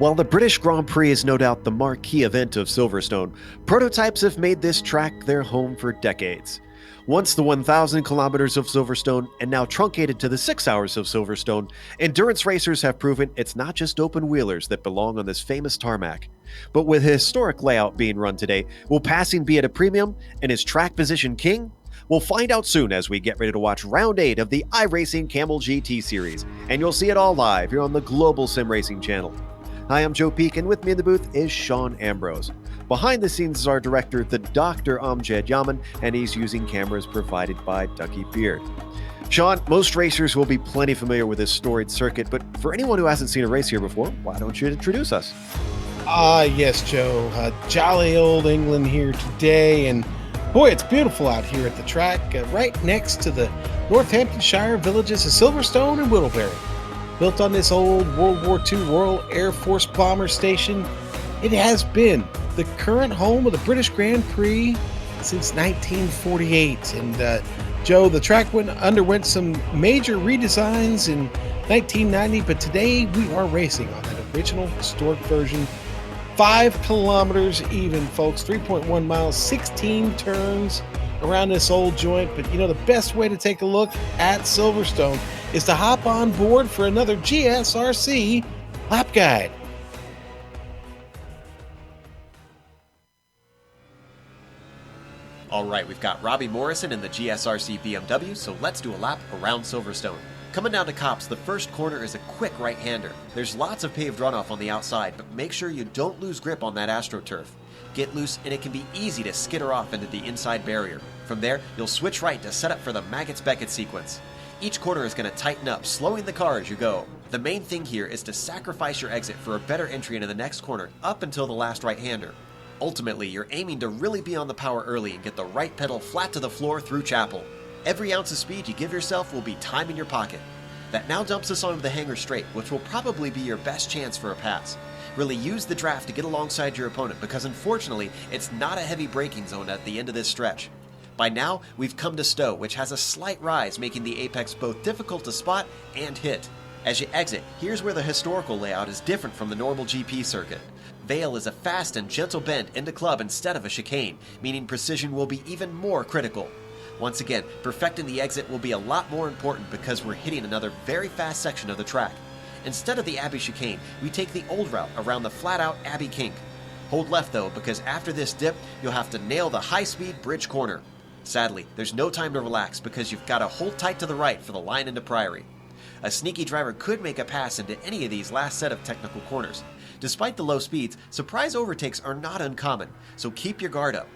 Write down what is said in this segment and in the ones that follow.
While the British Grand Prix is no doubt the marquee event of Silverstone, prototypes have made this track their home for decades. Once the 1,000 kilometers of Silverstone and now truncated to the 6 hours of Silverstone, endurance racers have proven it's not just open wheelers that belong on this famous tarmac. But with a historic layout being run today, will passing be at a premium and is track position king? We'll find out soon as we get ready to watch round 8 of the iRacing Kamel GT series, and you'll see it all live here on the Global SimRacing channel. Hi, I'm Joe Peak, and with me in the booth is Sean Ambrose. Behind the scenes is our director, the Dr. Amjad Yaman, and he's using cameras provided by Ducky Beard. Sean, most racers will be plenty familiar with this storied circuit, but for anyone who hasn't seen a race here before, why don't you introduce us? Yes, Joe. Jolly old England here today, and boy, it's beautiful out here at the track, right next to the Northamptonshire villages of Silverstone and Whittlebury. Built on this old World War II Royal Air Force bomber station, it has been the current home of the British Grand Prix since 1948. And Joe, the track underwent some major redesigns in 1990, but today we are racing on that original historic version. 5 kilometers even, folks, 3.1 miles, 16 turns around this old joint. But you know, the best way to take a look at Silverstone is to hop on board for another GSRC lap guide. All right, we've got Robbie Morrison in the GSRC BMW, so let's do a lap around Silverstone. Coming down to Copse, the first corner is a quick right-hander. There's lots of paved runoff on the outside, but make sure you don't lose grip on that AstroTurf. Get loose and it can be easy to skitter off into the inside barrier. From there, you'll switch right to set up for the Maggots-Beckett sequence. Each corner is going to tighten up, slowing the car as you go. The main thing here is to sacrifice your exit for a better entry into the next corner up until the last right-hander. Ultimately, you're aiming to really be on the power early and get the right pedal flat to the floor through Chapel. Every ounce of speed you give yourself will be time in your pocket. That now dumps us onto the hanger straight, which will probably be your best chance for a pass. Really use the draft to get alongside your opponent because unfortunately, it's not a heavy braking zone at the end of this stretch. By now, we've come to Stowe, which has a slight rise, making the apex both difficult to spot and hit. As you exit, here's where the historical layout is different from the normal GP circuit. Vale is a fast and gentle bend into club instead of a chicane, meaning precision will be even more critical. Once again, perfecting the exit will be a lot more important because we're hitting another very fast section of the track. Instead of the Abbey chicane, we take the old route around the flat-out Abbey kink. Hold left though, because after this dip, you'll have to nail the high-speed bridge corner. Sadly, there's no time to relax because you've got to hold tight to the right for the line into Priory. A sneaky driver could make a pass into any of these last set of technical corners. Despite the low speeds, surprise overtakes are not uncommon, so keep your guard up.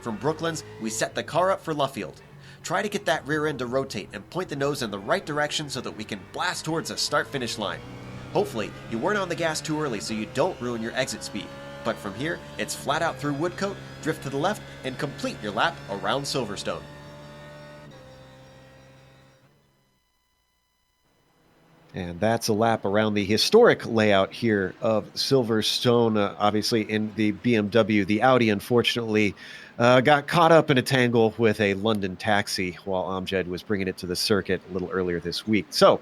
From Brooklands, we set the car up for Luffield. Try to get that rear end to rotate and point the nose in the right direction so that we can blast towards a start-finish line. Hopefully, you weren't on the gas too early so you don't ruin your exit speed. But from here, it's flat out through Woodcote, drift to the left, and complete your lap around Silverstone. And that's a lap around the historic layout here of Silverstone. Obviously, in the BMW, the Audi, unfortunately, got caught up in a tangle with a London taxi while Amjad was bringing it to the circuit a little earlier this week. So,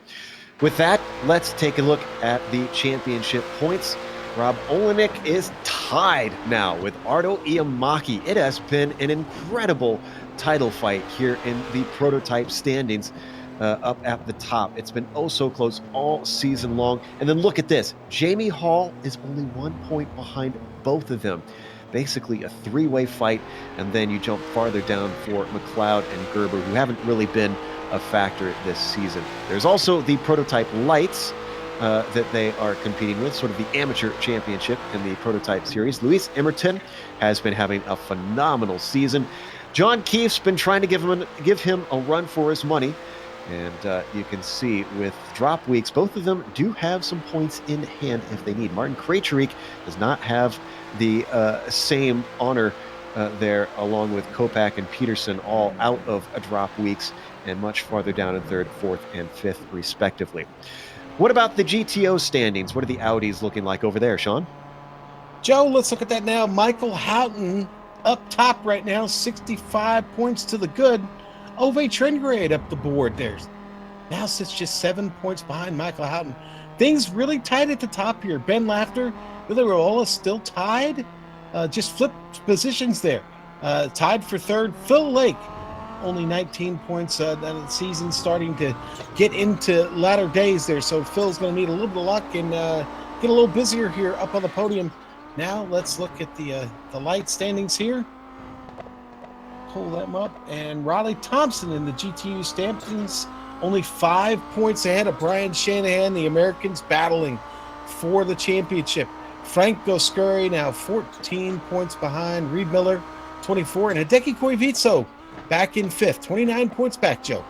with that, let's take a look at the championship points. Rob Olenek is tied now with Ardo Iamaki. It has been an incredible title fight here in the prototype standings. Up at the top. It's been oh so close all season long. And then look at this. Jamie Hall is only 1 point behind both of them. Basically a three-way fight. And then you jump farther down for McLeod and Gerber, who haven't really been a factor this season. There's also the prototype lights that they are competing with, sort of the amateur championship in the prototype series. Luis Emerton has been having a phenomenal season. John Keefe's been trying to give him a run for his money. And you can see with drop weeks, both of them do have some points in hand if they need. Martin Krejcik does not have the same honor there, along with Kopak and Peterson, all out of drop weeks and much farther down in third, fourth, and fifth, respectively. What about the GTO standings? What are the Audis looking like over there, Sean? Joe, let's look at that now. Michael Houghton up top right now, 65 points to the good. Ove Trengrade up the board there. Now sits just 7 points behind Michael Houghton. things really tight at the top here. Ben Laughter, Billy Raiola still tied. Just flipped positions there. Tied for third. Phil Lake, only 19 points. The season starting to get into latter days there. So Phil's going to need a little bit of luck and get a little busier here up on the podium. Now let's look at the light standings here. Pull them up. And Riley Thompson in the GTU standings, only 5 points ahead of Brian Shanahan, the Americans battling for the championship. Frank Goscuri now 14 points behind. Reed Miller, 24. And Hideki Koivitso back in 5th. 29 points back, Joe.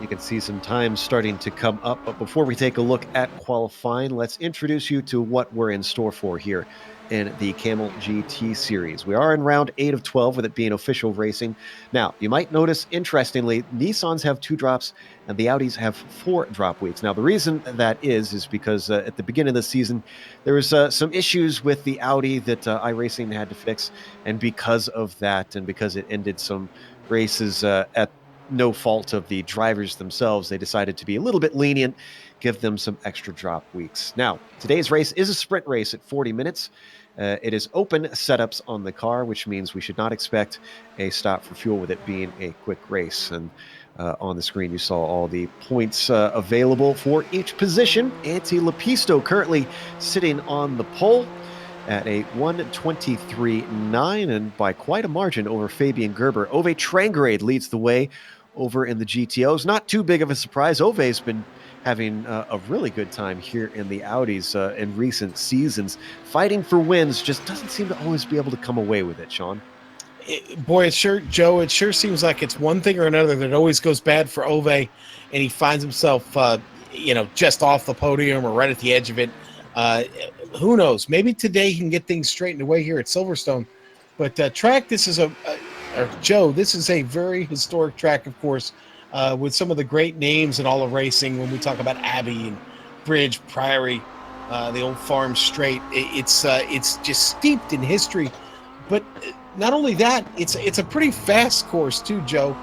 You can see some times starting to come up. But before we take a look at qualifying, let's introduce you to what we're in store for here in the Kamel GT series. We are in round 8 of 12, with it being official racing. Now, you might notice, interestingly, Nissans have 2 drops and the Audis have 4 drop weeks. Now, the reason that is because at the beginning of the season, there was some issues with the Audi that iRacing had to fix. And because of that, and because it ended some races at no fault of the drivers themselves, they decided to be a little bit lenient, give them some extra drop weeks. Now, today's race is a sprint race at 40 minutes. It is open setups on the car, which means we should not expect a stop for fuel, with it being a quick race. And on the screen, you saw all the points available for each position. Antti Lepisto currently sitting on the pole at a 1:23.9, and by quite a margin over Fabian Gerber. Ove Trangrade leads the way over in the GTOs. Not too big of a surprise. Ove's been having a really good time here in the Audis in recent seasons. Fighting for wins, just doesn't seem to always be able to come away with it, Sean. It sure seems like it's one thing or another that always goes bad for Ove, and he finds himself, just off the podium or right at the edge of it. Who knows? Maybe today he can get things straightened away here at Silverstone. But track, this is this is a very historic track, of course, with some of the great names in all of racing. When we talk about Abbey and Bridge, Priory, the old Farm Straight, it's just steeped in history. But not only that, it's a pretty fast course too, Joe,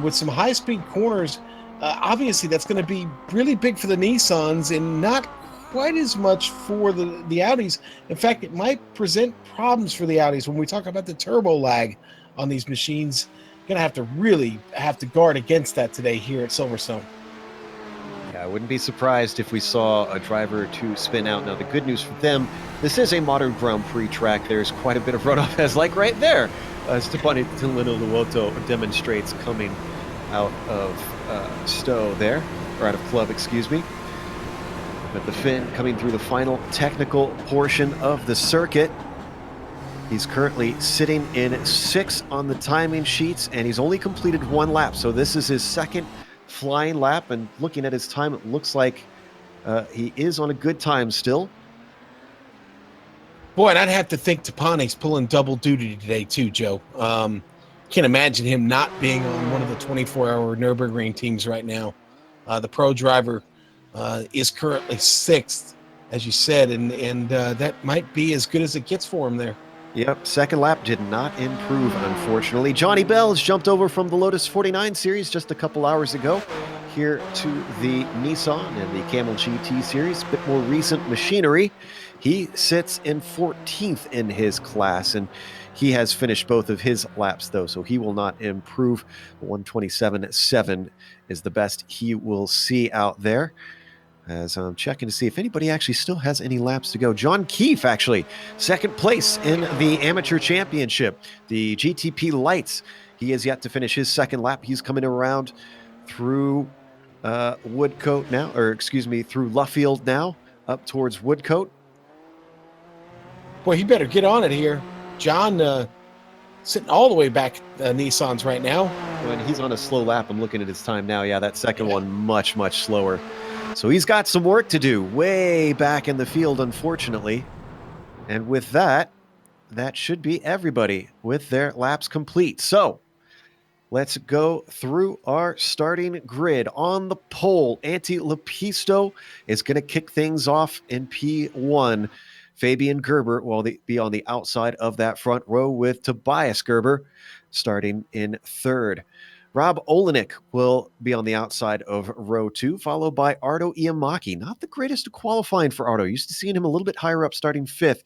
with some high-speed corners. Obviously, that's going to be really big for the Nissans and not quite as much for the Audis. In fact, it might present problems for the Audis when we talk about the turbo lag on these machines. Going to really have to guard against that today here at Silverstone. Yeah, I wouldn't be surprised if we saw a driver or two spin out. Now, the good news for them, this is a modern Grand Prix track. There's quite a bit of runoff, as like right there. Stefani Luoto demonstrates coming out of Stowe there, or out of Club, excuse me. But the Finn coming through the final technical portion of the circuit. He's currently sitting in 6th on the timing sheets, and he's only completed 1 lap. So this is his second flying lap, and looking at his time, it looks like he is on a good time still. Boy, and I'd have to think Tapane's pulling double duty today too, Joe. Can't imagine him not being on one of the 24-hour Nürburgring teams right now. The pro driver is currently 6th, as you said, and that might be as good as it gets for him there. Yep, second lap did not improve, unfortunately. Johnny Bell has jumped over from the Lotus 49 series just a couple hours ago here to the Nissan and the Kamel GT series, a bit more recent machinery. He sits in 14th in his class, and he has finished both of his laps, though, so he will not improve. 1:27.7 is the best he will see out there. As I'm checking to see if anybody actually still has any laps to go. John Keefe, actually, 2nd place in the Amateur Championship. The GTP Lights, he has yet to finish his 2nd lap. He's coming around through Woodcote now, through Luffield now, up towards Woodcote. Boy, he better get on it here. John sitting all the way back Nissans right now. When he's on a slow lap, I'm looking at his time now. Yeah, that second one much, much slower. So he's got some work to do way back in the field, unfortunately. And with that, that should be everybody with their laps complete. So let's go through our starting grid. On the pole, Antti Lepisto is going to kick things off in P1. Fabian Gerber will be on the outside of that front row with Tobias Gerber starting in 3rd. Rob Olenek will be on the outside of row 2, followed by Ardo Iamaki. Not the greatest of qualifying for Ardo. Used to seeing him a little bit higher up, starting 5th.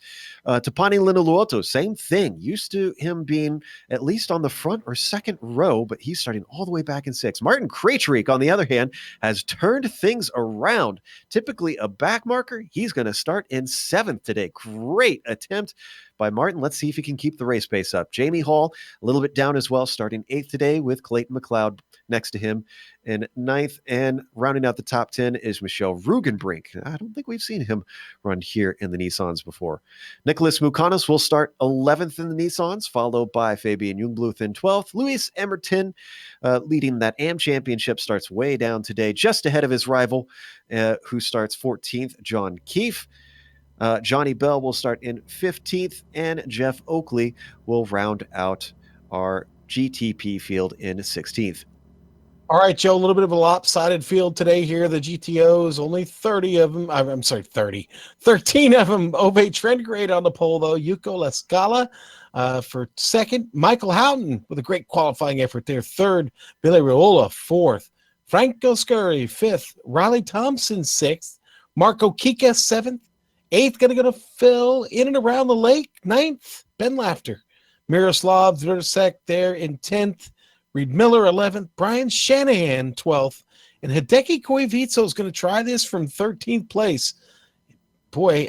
Tapani Linaluoto, same thing. Used to him being at least on the front or second row, but he's starting all the way back in 6th. Martin Krejcik, on the other hand, has turned things around. Typically a back marker, he's going to start in 7th today. Great attempt by Martin. Let's see if he can keep the race pace up. Jamie Hall, a little bit down as well, starting 8th today with Clayton McLeod next to him in 9th. And rounding out the top 10 is Michelle Rugenbrink. I don't think we've seen him run here in the Nissans before. Nicholas Mukanos will start 11th in the Nissans, followed by Fabian Jungbluth in 12th. Luis Emerton, leading that AM Championship, starts way down today, just ahead of his rival, who starts 14th, John Keefe. Johnny Bell will start in 15th, and Jeff Oakley will round out our GTP field in 16th. All right, Joe, a little bit of a lopsided field today here. The GTOs, only 30 of them. I'm sorry, 13 of them. Ove Trendgrade on the pole, though. Yuko Lascala for second. Michael Houghton with a great qualifying effort there. Third. Billy Riola, fourth. Franco Scurry, fifth. Riley Thompson, sixth. Marco Kika, seventh. Eighth, going to go to Phil in and around the lake. Ninth, Ben Laughter. Miroslav Zversek there in 10th. Reed Miller, 11th. Brian Shanahan, 12th. And Hideki Koivitso is going to try this from 13th place. Boy,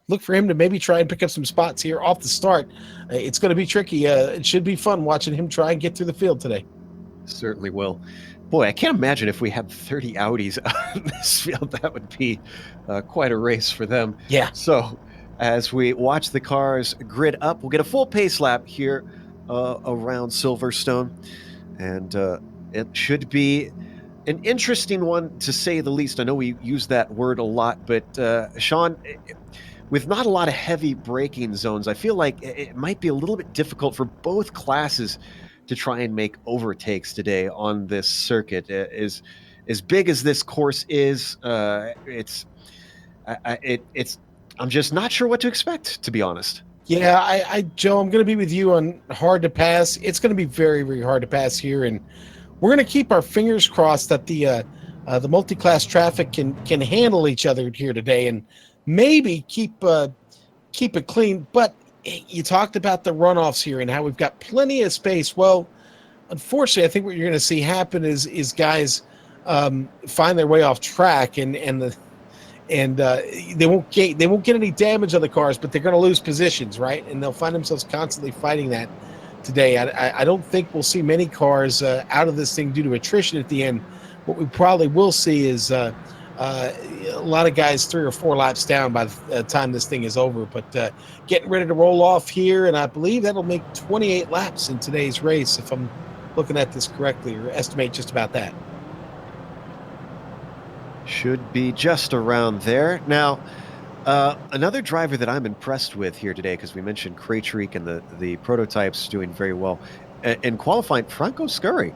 look for him to maybe try and pick up some spots here off the start. It's going to be tricky. It should be fun watching him try and get through the field today. Certainly will. Boy, I can't imagine if we had 30 Audis on this field. That would be quite a race for them. Yeah. So as we watch the cars grid up, we'll get a full pace lap here around Silverstone. And it should be an interesting one, to say the least. I know we use that word a lot, but Sean, with not a lot of heavy braking zones, I feel like it might be a little bit difficult for both classes to try and make overtakes today on this circuit. As big as this course is, I'm just not sure what to expect, to be honest. Yeah, Joe, I'm going to be with you on hard to pass. It's going to be very, very hard to pass here, and we're going to keep our fingers crossed that the multi-class traffic can handle each other here today, and maybe keep it clean. But you talked about the runoffs here and how we've got plenty of space. Well, unfortunately, I think what you're going to see happen is guys find their way off track, and they won't get any damage on the cars, but they're going to lose positions, right? And they'll find themselves constantly fighting that today. I don't think we'll see many cars out of this thing due to attrition at the end. What we probably will see is a lot of guys 3 or 4 laps down by the time this thing is over. But getting ready to roll off here, and I believe that'll make 28 laps in today's race, if I'm looking at this correctly, or estimate just about that. Should be just around there. Now, another driver that I'm impressed with here today, because we mentioned Krejcik and the prototypes doing very well. In qualifying, Franco Scurry.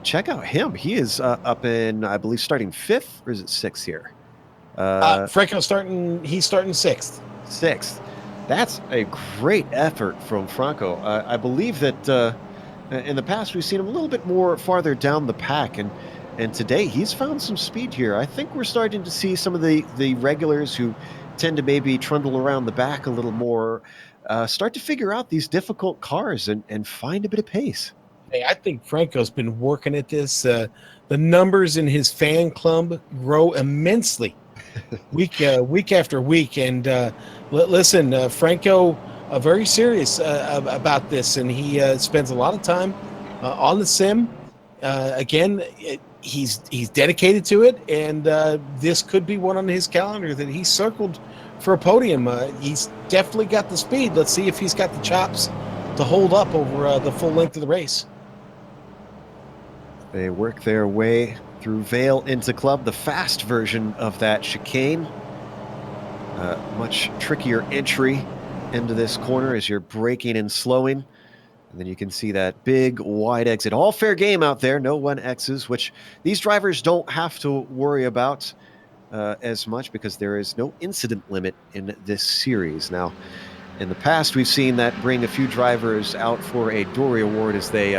Check out him. He is up in, I believe, starting 5th, or is it 6th here? Franco he's starting 6th. 6th. That's a great effort from Franco. I believe that in the past we've seen him a little bit more farther down the pack, and today he's found some speed here. I think we're starting to see some of the regulars who tend to maybe trundle around the back a little more start to figure out these difficult cars and find a bit of pace. Hey, I think Franco's been working at this. The numbers in his fan club grow immensely week after week. And listen, Franco very serious about this, and he spends a lot of time on the sim. Again, he's dedicated to it, and this could be one on his calendar that he's circled for a podium. He's definitely got the speed. Let's see if he's got the chops to hold up over the full length of the race. They work their way through Vale into Club, the fast version of that chicane. Much trickier entry into this corner as you're braking and slowing. And then you can see that big wide exit. All fair game out there, no 1Xs, which these drivers don't have to worry about as much because there is no incident limit in this series. Now, in the past, we've seen that bring a few drivers out for a Dory Award as they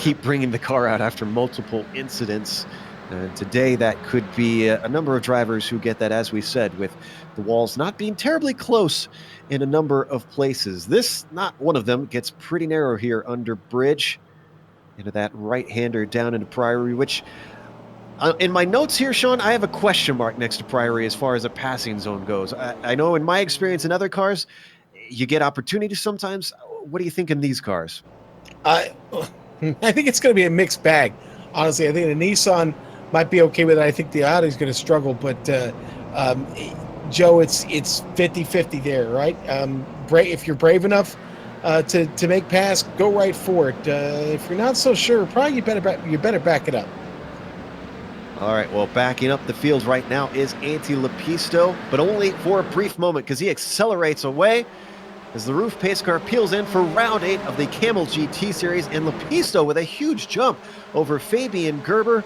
keep bringing the car out after multiple incidents. And today, that could be a number of drivers who get that, as we said, with the walls not being terribly close in a number of places. This, not one of them, gets pretty narrow here under bridge into that right-hander down into Priory, which in my notes here, Sean, I have a question mark next to Priory as far as a passing zone goes. I know in my experience in other cars, you get opportunities sometimes. What do you think in these cars? I think it's going to be a mixed bag. Honestly, I think the Nissan might be okay with it. I think the Audi's going to struggle, but Joe, it's 50-50 there, right? If you're brave enough to make pass, go right for it. If you're not so sure, probably you better back it up. All right, well, backing up the field right now is Anti Lepisto, but only for a brief moment because he accelerates away as the roof pace car peels in for round 8 of the Kamel GT series, and Lepisto with a huge jump over Fabian Gerber,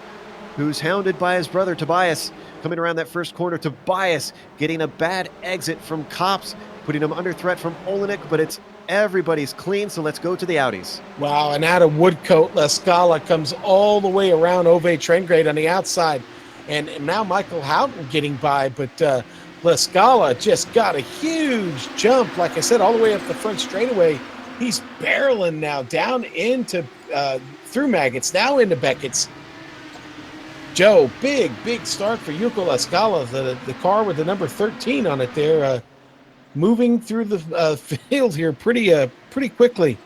who's hounded by his brother Tobias. Coming around that first corner, Tobias getting a bad exit from Kops, putting him under threat from Olenek, but everybody's clean, so let's go to the Audis. Wow, and out of Woodcote, La Scala comes all the way around Ove Trengrade on the outside, and now Michael Houghton getting by, but La Scala just got a huge jump, like I said, all the way up the front straightaway. He's barreling now down into through Maggots, now into Beckett's. Joe, big start for Yuko La Scala, the car with the number 13 on it there, moving through the field here pretty quickly.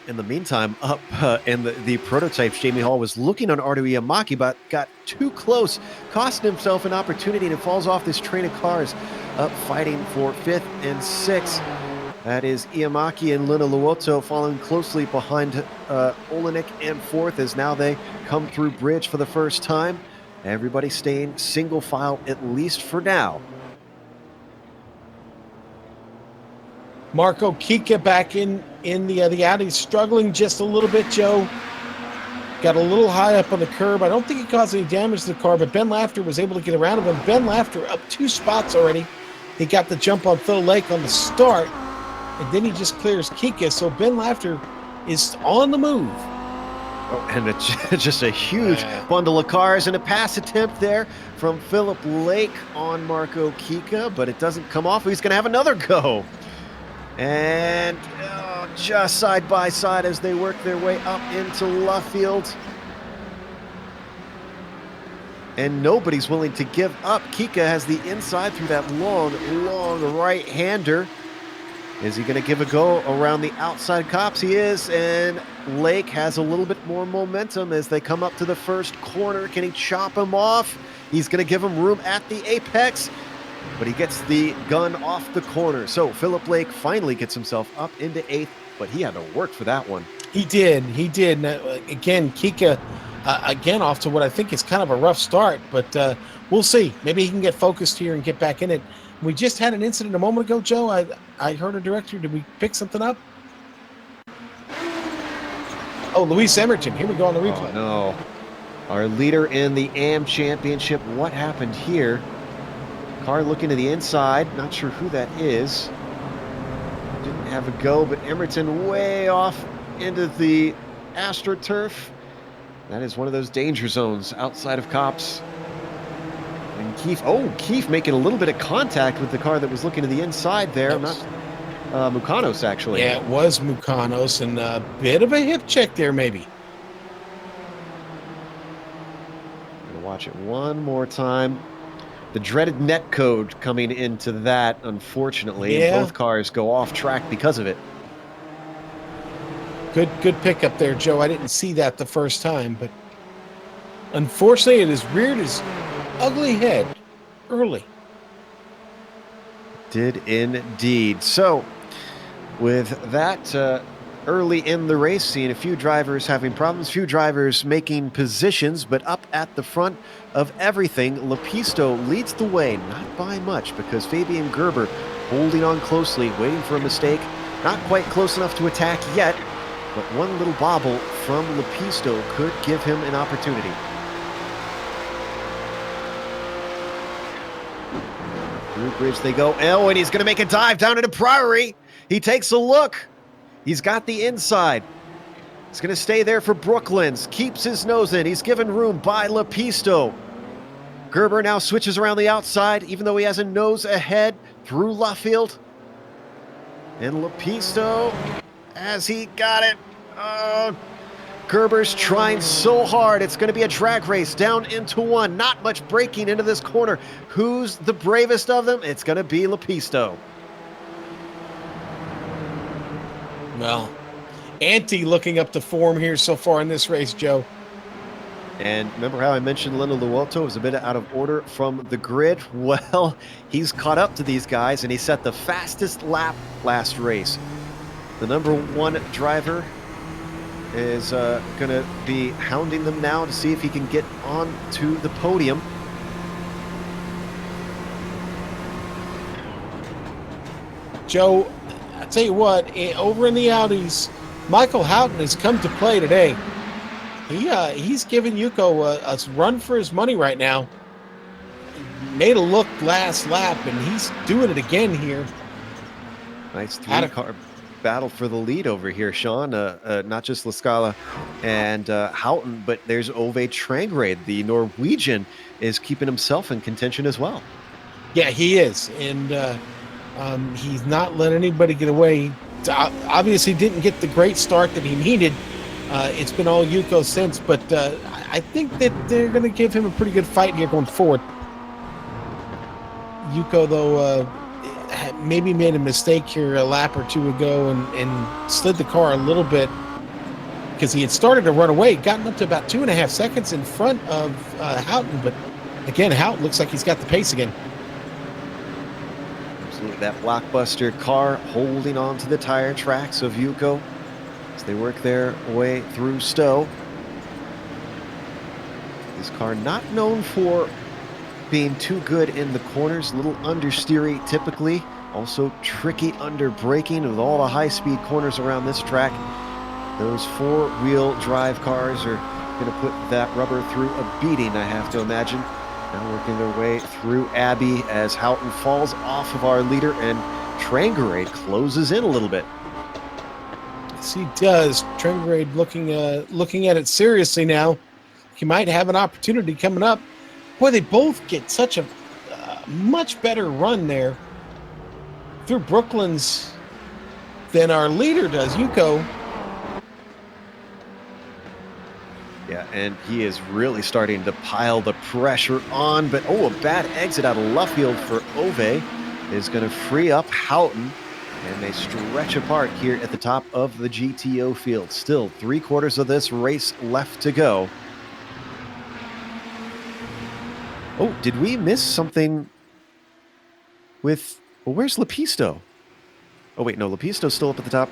In the meantime, up in the prototypes, Jamie Hall was looking on Ardo Iamaki, but got too close, costing himself an opportunity, and it falls off this train of cars, up fighting for 5th and 6th. That is Iamaki and Luna Luoto following closely behind Olenek and 4th, as now they come through bridge for the first time. Everybody staying single file, at least for now. Marco Kika back in the Audi, struggling just a little bit, Joe. Got a little high up on the curb. I don't think he caused any damage to the car, but Ben Lafter was able to get around him. And Ben Lafter up 2 spots already. He got the jump on Phil Lake on the start, and then he just clears Kika. So Ben Lafter is on the move. Oh, and it's just a huge bundle of cars and a pass attempt there from Philip Lake on Marco Kika, but it doesn't come off. He's going to have another go. And just side by side as they work their way up into Luffield. And nobody's willing to give up. Kika has the inside through that long right-hander. Is he going to give a go around the outside Kops? He is, and Lake has a little bit more momentum as they come up to the first corner. Can he chop him off? He's going to give him room at the apex, but he gets the gun off the corner. So Philip Lake finally gets himself up into 8th, but he had to work for that one. He did. Again, Kika, again, off to what I think is kind of a rough start, but we'll see. Maybe he can get focused here and get back in it. We just had an incident a moment ago, Joe. I heard a director. Did we pick something up? Oh, Luis Emerton. Here we go on the replay. Oh, no. Our leader in the AM Championship. What happened here? Car looking to the inside. Not sure who that is. Didn't have a go, but Emerton way off into the AstroTurf. That is one of those danger zones outside of Kops. And Keefe making a little bit of contact with the car that was looking to the inside there. Mukanos, actually. Yeah, it was Mukanos, and a bit of a hip check there, maybe. Gonna watch it one more time. The dreaded net code coming into that, unfortunately. Yeah. Both cars go off track because of it. Good pickup there, Joe. I didn't see that the first time, but unfortunately it has reared his ugly head early. Did indeed. So, with that early in the race, seeing a few drivers having problems, few drivers making positions, but up at the front of everything, Lepisto leads the way, not by much, because Fabian Gerber holding on closely, waiting for a mistake, not quite close enough to attack yet, but one little bobble from Lepisto could give him an opportunity. Through bridge they go. Oh, and he's going to make a dive down into Priory. He takes a look. He's got the inside. He's going to stay there for Brooklands. Keeps his nose in. He's given room by Lepisto. Gerber now switches around the outside, even though he has a nose ahead through Luffield. And Lepisto, as he got it. Gerber's trying so hard. It's going to be a drag race down into one. Not much braking into this corner. Who's the bravest of them? It's going to be Lepisto. Well, Ante looking up to form here so far in this race, Joe. And remember how I mentioned Leno Luoto was a bit out of order from the grid? Well, he's caught up to these guys, and he set the fastest lap last race. The number 1 driver is going to be hounding them now to see if he can get on to the podium. Joe, I'll tell you what, over in the Audis, Michael Houghton has come to play today. He's giving Yuko a run for his money right now. Made a look last lap, and he's doing it again here. Nice 3-car battle for the lead over here, Sean. Not just La Scala and Houghton, but there's Ove Trangrade. The Norwegian is keeping himself in contention as well. Yeah, he is, and he's not letting anybody get away. Obviously didn't get the great start that he needed. It's been all Yuko since, but I think that they're going to give him a pretty good fight here going forward. Yuko, though, maybe made a mistake here a lap or two ago and slid the car a little bit because he had started to run away, gotten up to about 2.5 seconds in front of Houghton, but again, Houghton looks like he's got the pace again. Absolutely, that blockbuster car holding on to the tire tracks of Yuko as they work their way through Stowe. This car not known for being too good in the corners, a little understeery typically, also tricky under braking with all the high-speed corners around this track. Those 4-wheel drive cars are going to put that rubber through a beating, I have to imagine. Now working their way through Abbey as Houghton falls off of our leader and Trangrade closes in a little bit. Yes, he does. Trangrade looking at it seriously now. He might have an opportunity coming up. Boy, they both get such a much better run there through Brooklands than our leader does, Yuko. Yeah, and he is really starting to pile the pressure on, but a bad exit out of Luffield for Ove is going to free up Houghton, and they stretch apart here at the top of the GTO field. Still 3/4 of this race left to go. Oh, did we miss something with... Well, where's Lepisto? Oh, wait, no, Lepisto's still up at the top.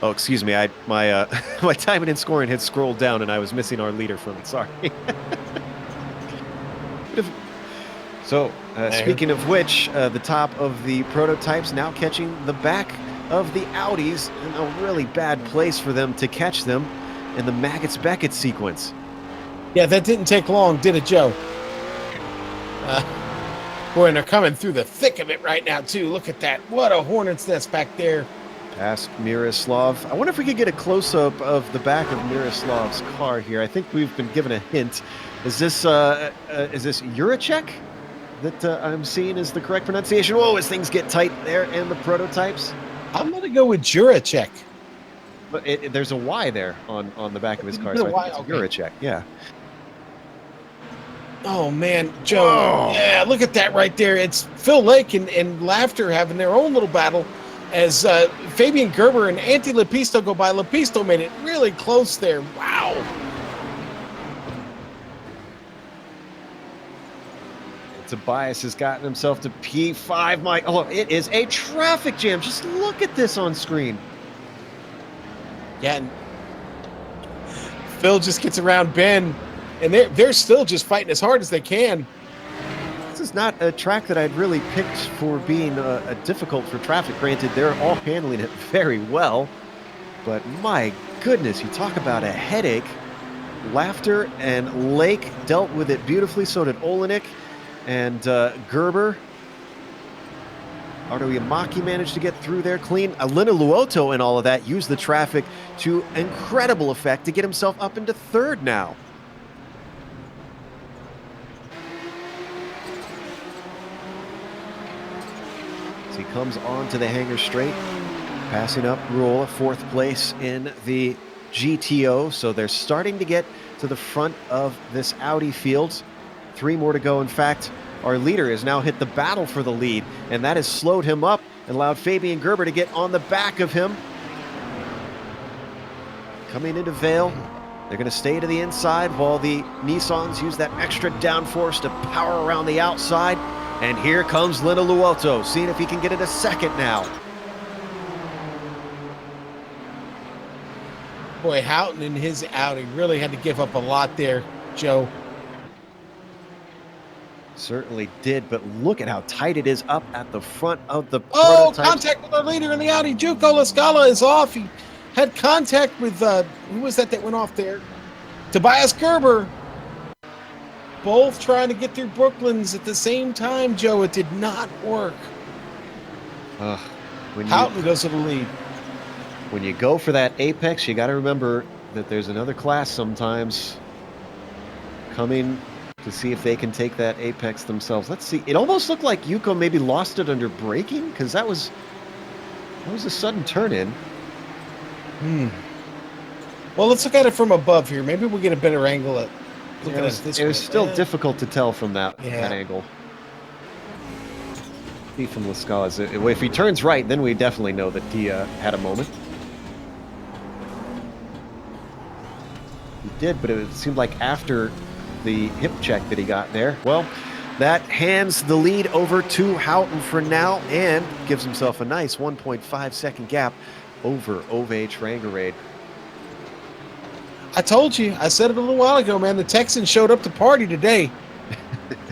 Oh, excuse me, my my timing and scoring had scrolled down and I was missing our leader from it, sorry. So, speaking of which, the top of the prototypes now catching the back of the Audis in a really bad place for them to catch them in the Maggots-Beckett sequence. Yeah, that didn't take long, did it, Joe? Boy, and they're coming through the thick of it right now, too. Look at that. What a hornet's nest back there. Past Miroslav. I wonder if we could get a close-up of the back of Miroslav's car here. I think we've been given a hint. Is this Juracek that I'm seeing is the correct pronunciation? Whoa, as things get tight there in the prototypes. I'm going to go with Juracek. But there's a Y there on the back of his car. So I think it's Juracek, yeah. Oh, man, Joe. Whoa. Yeah, look at that right there. It's Phil Lake and Laughter having their own little battle as Fabian Gerber and Ante Lepisto go by. Lepisto made it really close there. Wow. Tobias has gotten himself to P5. Oh, it is a traffic jam. Just look at this on screen. Yeah, and Phil just gets around Ben, and they're still just fighting as hard as they can. This is not a track that I'd really picked for being difficult for traffic. Granted, they're all handling it very well, but my goodness, you talk about a headache. Laughter and Lake dealt with it beautifully. So did Olenek and Gerber. Ardo Yamaki managed to get through there clean. Alina Luoto and all of that used the traffic to incredible effect to get himself up into third now. As he comes on to the hangar straight, passing up Rule, fourth place in the GTO. So they're starting to get to the front of this Audi field. 3 more to go. In fact, our leader has now hit the battle for the lead, and that has slowed him up and allowed Fabian Gerber to get on the back of him. Coming into Vale, they're going to stay to the inside while the Nissans use that extra downforce to power around the outside. And here comes Lena Luoto, seeing if he can get it a second now. Boy, Houghton and his Audi really had to give up a lot there, Joe. Certainly did, but look at how tight it is up at the front of the Oh, prototype. contact with our leader in the Audi. Juco Lascala is off. He had contact with, who was that went off there? Tobias Gerber. Both trying to get through Brooklands at the same time, Joe. It did not work. Houghton goes to the lead. When you go for that apex, you got to remember that there's another class sometimes coming to see if they can take that apex themselves. Let's see. It almost looked like Yuko maybe lost it under braking, because that was a sudden turn in. Well, let's look at it from above here. Maybe we'll get a better angle at looking at it this way. It was still difficult to tell from that angle. See from Lascala's. If he turns right, then we definitely know that he had a moment. He did, but it seemed like after the hip check that he got there. Well, that hands the lead over to Houghton for now and gives himself a nice 1.5 second gap over Ove Trangarade. I told you. I said it a little while ago, man. The Texans showed up to party today.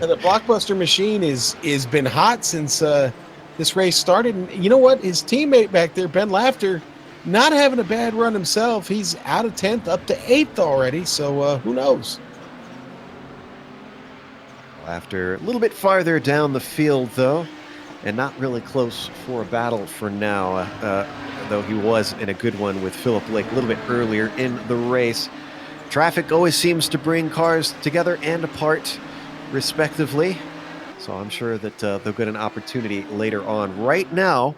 And the Blockbuster machine is been hot since this race started. And you know what? His teammate back there, Ben Laughter, not having a bad run himself. He's out of 10th up to 8th already. So who knows? After a little bit farther down the field, though, and not really close for a battle for now, though he was in a good one with Philip Blake a little bit earlier in the race. Traffic always seems to bring cars together and apart, respectively. So I'm sure that they'll get an opportunity later on. Right now,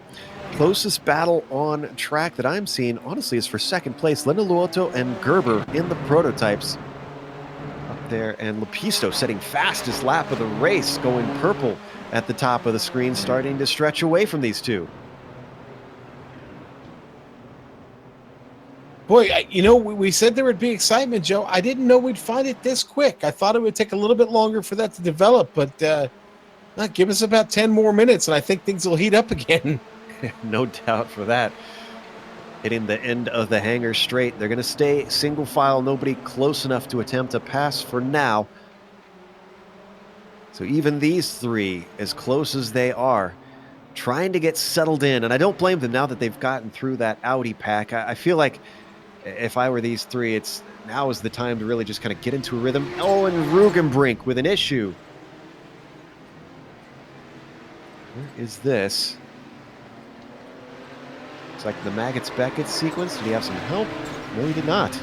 closest battle on track that I'm seeing, honestly, is for second place. Lena Luoto and Gerber in the prototypes. There, and Lepisto setting fastest lap of the race, going purple at the top of the screen, starting to stretch away from these two. Boy, we said there would be excitement, Joe. I didn't know we'd find it this quick. I thought it would take a little bit longer for that to develop, but give us about 10 more minutes, and I think things will heat up again. No doubt for that. Hitting the end of the hangar straight. They're going to stay single file. Nobody close enough to attempt a pass for now. So even these three, as close as they are, trying to get settled in. And I don't blame them now that they've gotten through that Audi pack. I feel like if I were these three, now is the time to really just kind of get into a rhythm. Oh, and Rugenbrink with an issue. Where is this? It's like the Maggots-Beckett sequence. Did he have some help? No, he did not.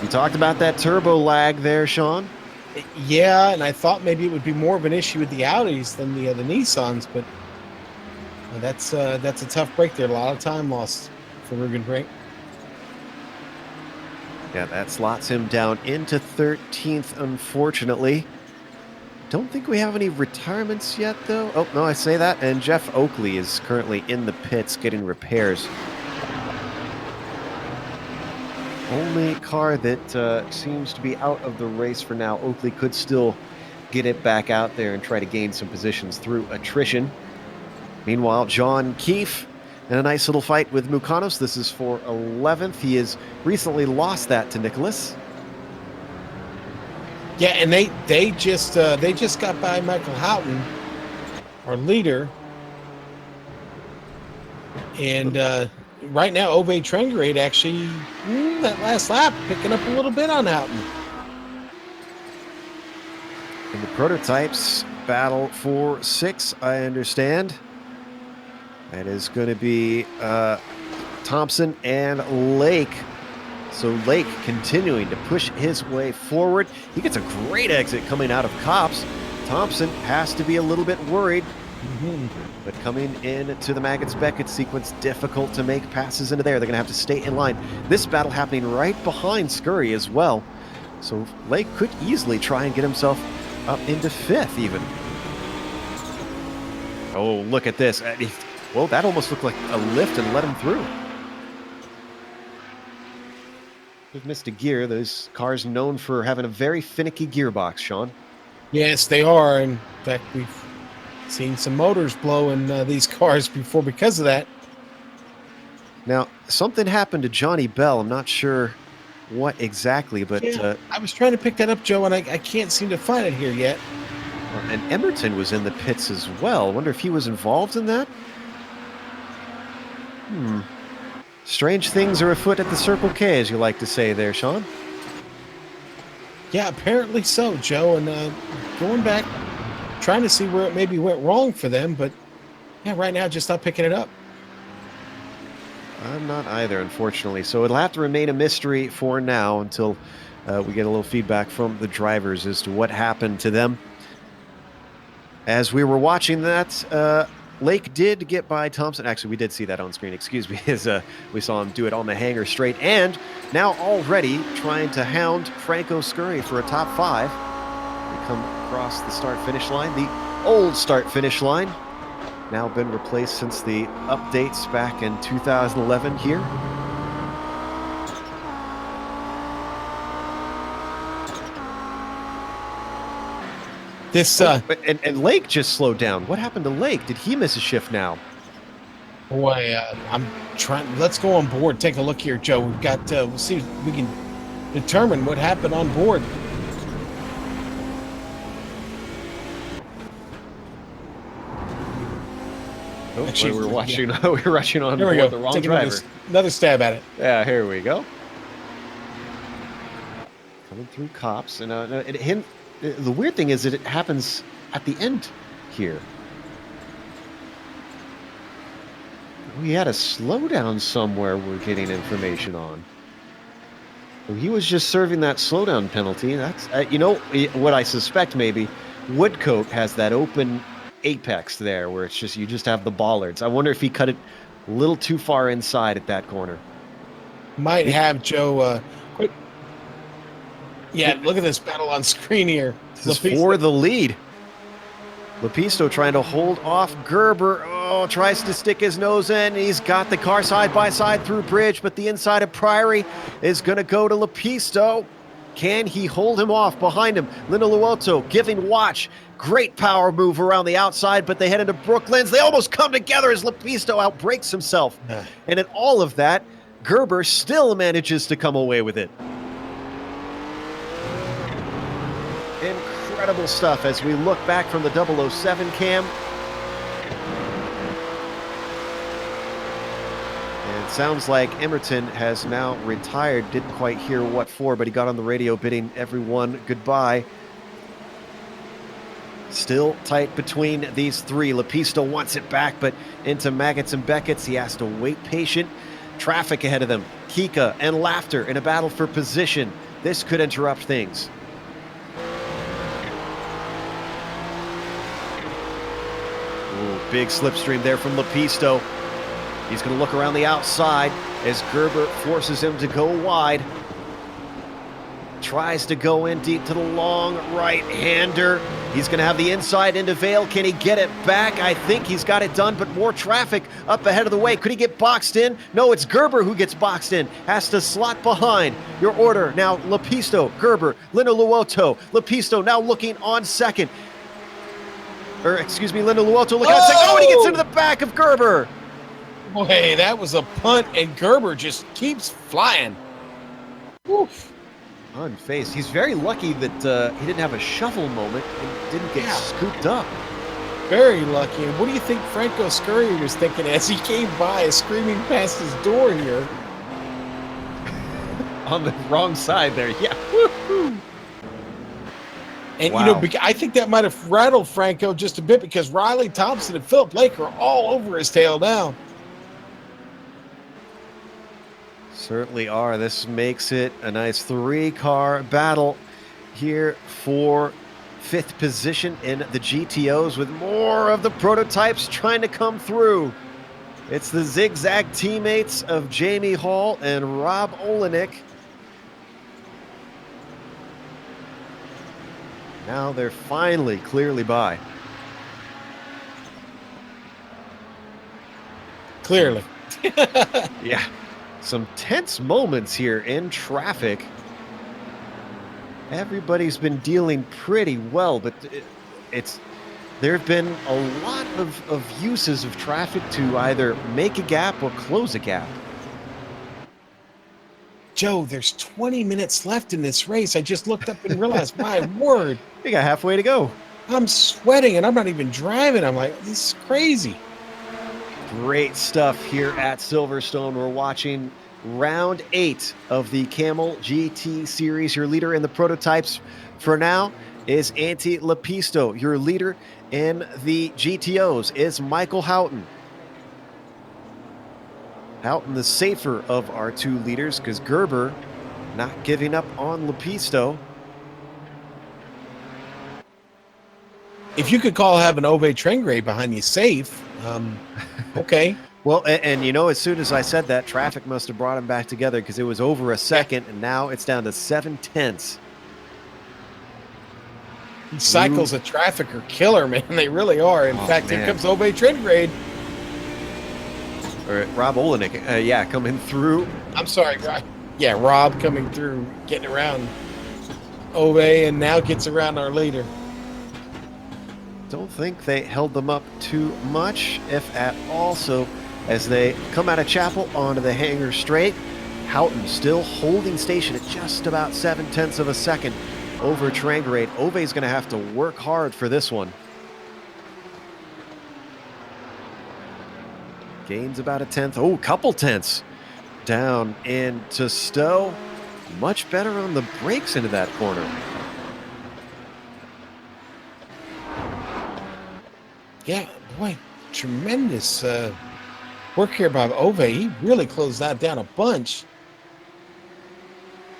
You talked about that turbo lag there, Sean. Yeah, and I thought maybe it would be more of an issue with the Audis than the Nissans, but that's a tough break there. A lot of time lost for Rugenbrink. Yeah, that slots him down into 13th, unfortunately. Don't think we have any retirements yet, though. Oh, no, I say that. And Jeff Oakley is currently in the pits getting repairs. Only car that seems to be out of the race for now. Oakley could still get it back out there and try to gain some positions through attrition. Meanwhile, John Keefe in a nice little fight with Mukanos. This is for 11th. He has recently lost that to Nicholas. Yeah, and they just got by Michael Houghton, our leader, and right now Ove Trangarade actually that last lap picking up a little bit on Houghton. In the prototypes, battle for 6, I understand. That is going to be Thompson and Lake. So Lake continuing to push his way forward. He gets a great exit coming out of Copse. Thompson has to be a little bit worried. But coming in to the Maggots-Beckett sequence, difficult to make passes into there. They're going to have to stay in line. This battle happening right behind Scurry as well. So Lake could easily try and get himself up into 5th even. Oh, look at this. Well, that almost looked like a lift and let him through. We've missed a gear. Those cars known for having a very finicky gearbox, Sean. Yes, they are. In fact, we've seen some motors blow in these cars before because of that. Now, something happened to Johnny Bell. I'm not sure what exactly, but... Yeah, I was trying to pick that up, Joe, and I can't seem to find it here yet. And Emerton was in the pits as well. I wonder if he was involved in that? Strange things are afoot at the Circle K, as you like to say there, Sean. Yeah, apparently so, Joe. And going back, trying to see where it maybe went wrong for them, but yeah, right now just not picking it up. I'm not either, unfortunately. So it'll have to remain a mystery for now until we get a little feedback from the drivers as to what happened to them. As we were watching that, Lake did get by Thompson. Actually, we did see that on screen, excuse me, as we saw him do it on the hanger straight. And now already trying to hound Franco Scurry for a top 5. We come across the start-finish line. The old start-finish line, now been replaced since the updates back in 2011 here. This and Lake just slowed down. What happened to Lake? Did he miss a shift now? Boy, I'm trying. Let's go on board. Take a look here, Joe. We've got. We'll see if we can determine what happened on board. Oh, actually, we're watching. Yeah. We're rushing on here we board go. The wrong Take driver. Another stab at it. Yeah, here we go. Coming through Copse, and the weird thing is that it happens at the end here. We had a slowdown somewhere we're getting information on. He was just serving that slowdown penalty. That's you know what I suspect maybe Woodcote has that open apex there where it's just you just have the bollards. I wonder if he cut it a little too far inside at that corner. Might have, Joe. Quick. Yeah, look at this battle on screen here. This is for the lead. Lepisto trying to hold off Gerber. Oh, tries to stick his nose in. He's got the car side by side through bridge, but the inside of Priory is going to go to Lepisto. Can he hold him off behind him? Linnaluoto giving watch. Great power move around the outside, but they head into Brooklands. They almost come together as Lepisto outbreaks himself. And in all of that, Gerber still manages to come away with it. Incredible stuff as we look back from the 007 cam. And it sounds like Emerton has now retired. Didn't quite hear what for, but he got on the radio bidding everyone goodbye. Still tight between these three. Lepisto wants it back, but into Maggots and Beckett's. He has to wait patient. Traffic ahead of them. Kika and Laughter in a battle for position. This could interrupt things. Ooh, big slipstream there from Lepisto. He's going to look around the outside as Gerber forces him to go wide. Tries to go in deep to the long right-hander. He's going to have the inside into Vale. Can he get it back? I think he's got it done, but more traffic up ahead of the way. Could he get boxed in? No, it's Gerber who gets boxed in. Has to slot behind. Your order now, Lepisto, Gerber, Linnaluoto. Lepisto now looking on second. Or, excuse me, Linnaluoto looking on second. Oh, and he gets into the back of Gerber. Boy, that was a punt, and Gerber just keeps flying. Oof. Unfazed. He's very lucky that he didn't have a shovel moment and didn't get scooped up. Very lucky. And what do you think Franco Scurry was thinking as he came by, screaming past his door here? On the wrong side there, yeah. Woo-hoo. And, you know, I think that might have rattled Franco just a bit because Riley Thompson and Philip Lake are all over his tail now. Certainly are. This makes it a nice 3-car battle here for 5th position in the GTOs, with more of the prototypes trying to come through. It's the zigzag teammates of Jamie Hall and Rob Olenek. Now they're finally clearly by. Clearly. Yeah, some tense moments here in traffic. Everybody's been dealing pretty well, but there have been a lot of uses of traffic to either make a gap or close a gap. Joe, there's 20 minutes left in this race. I just looked up and realized, my word. We got halfway to go. I'm sweating and I'm not even driving. I'm like, this is crazy. Great stuff here at Silverstone. We're watching round 8 of the Kamel GT series. Your leader in the prototypes for now is Antti Lepisto. Your leader in the GTOs is Michael Houghton. Houghton, the safer of our 2 leaders, because Gerber not giving up on Lepisto. If you could call having Ove Trengray behind you safe, okay. Well, and you know, as soon as I said that, traffic must have brought him back together, because it was over a second, and now it's down to 7/10. These cycles of traffic are killer, man. They really are. In fact, here comes Ove Trengray. Or Rob Olenek, yeah, coming through. I'm sorry, yeah, Rob coming through, getting around Ove, and now gets around our leader. Don't think they held them up too much, if at all. So as they come out of Chapel onto the hangar straight, Houghton still holding station at just about 7/10 of a second over Trangrade. Ove's going to have to work hard for this one. Gains about a 10th. Oh, couple tenths down into Stowe. Much better on the brakes into that corner. Yeah, boy, tremendous work here by Ove. He really closed that down a bunch.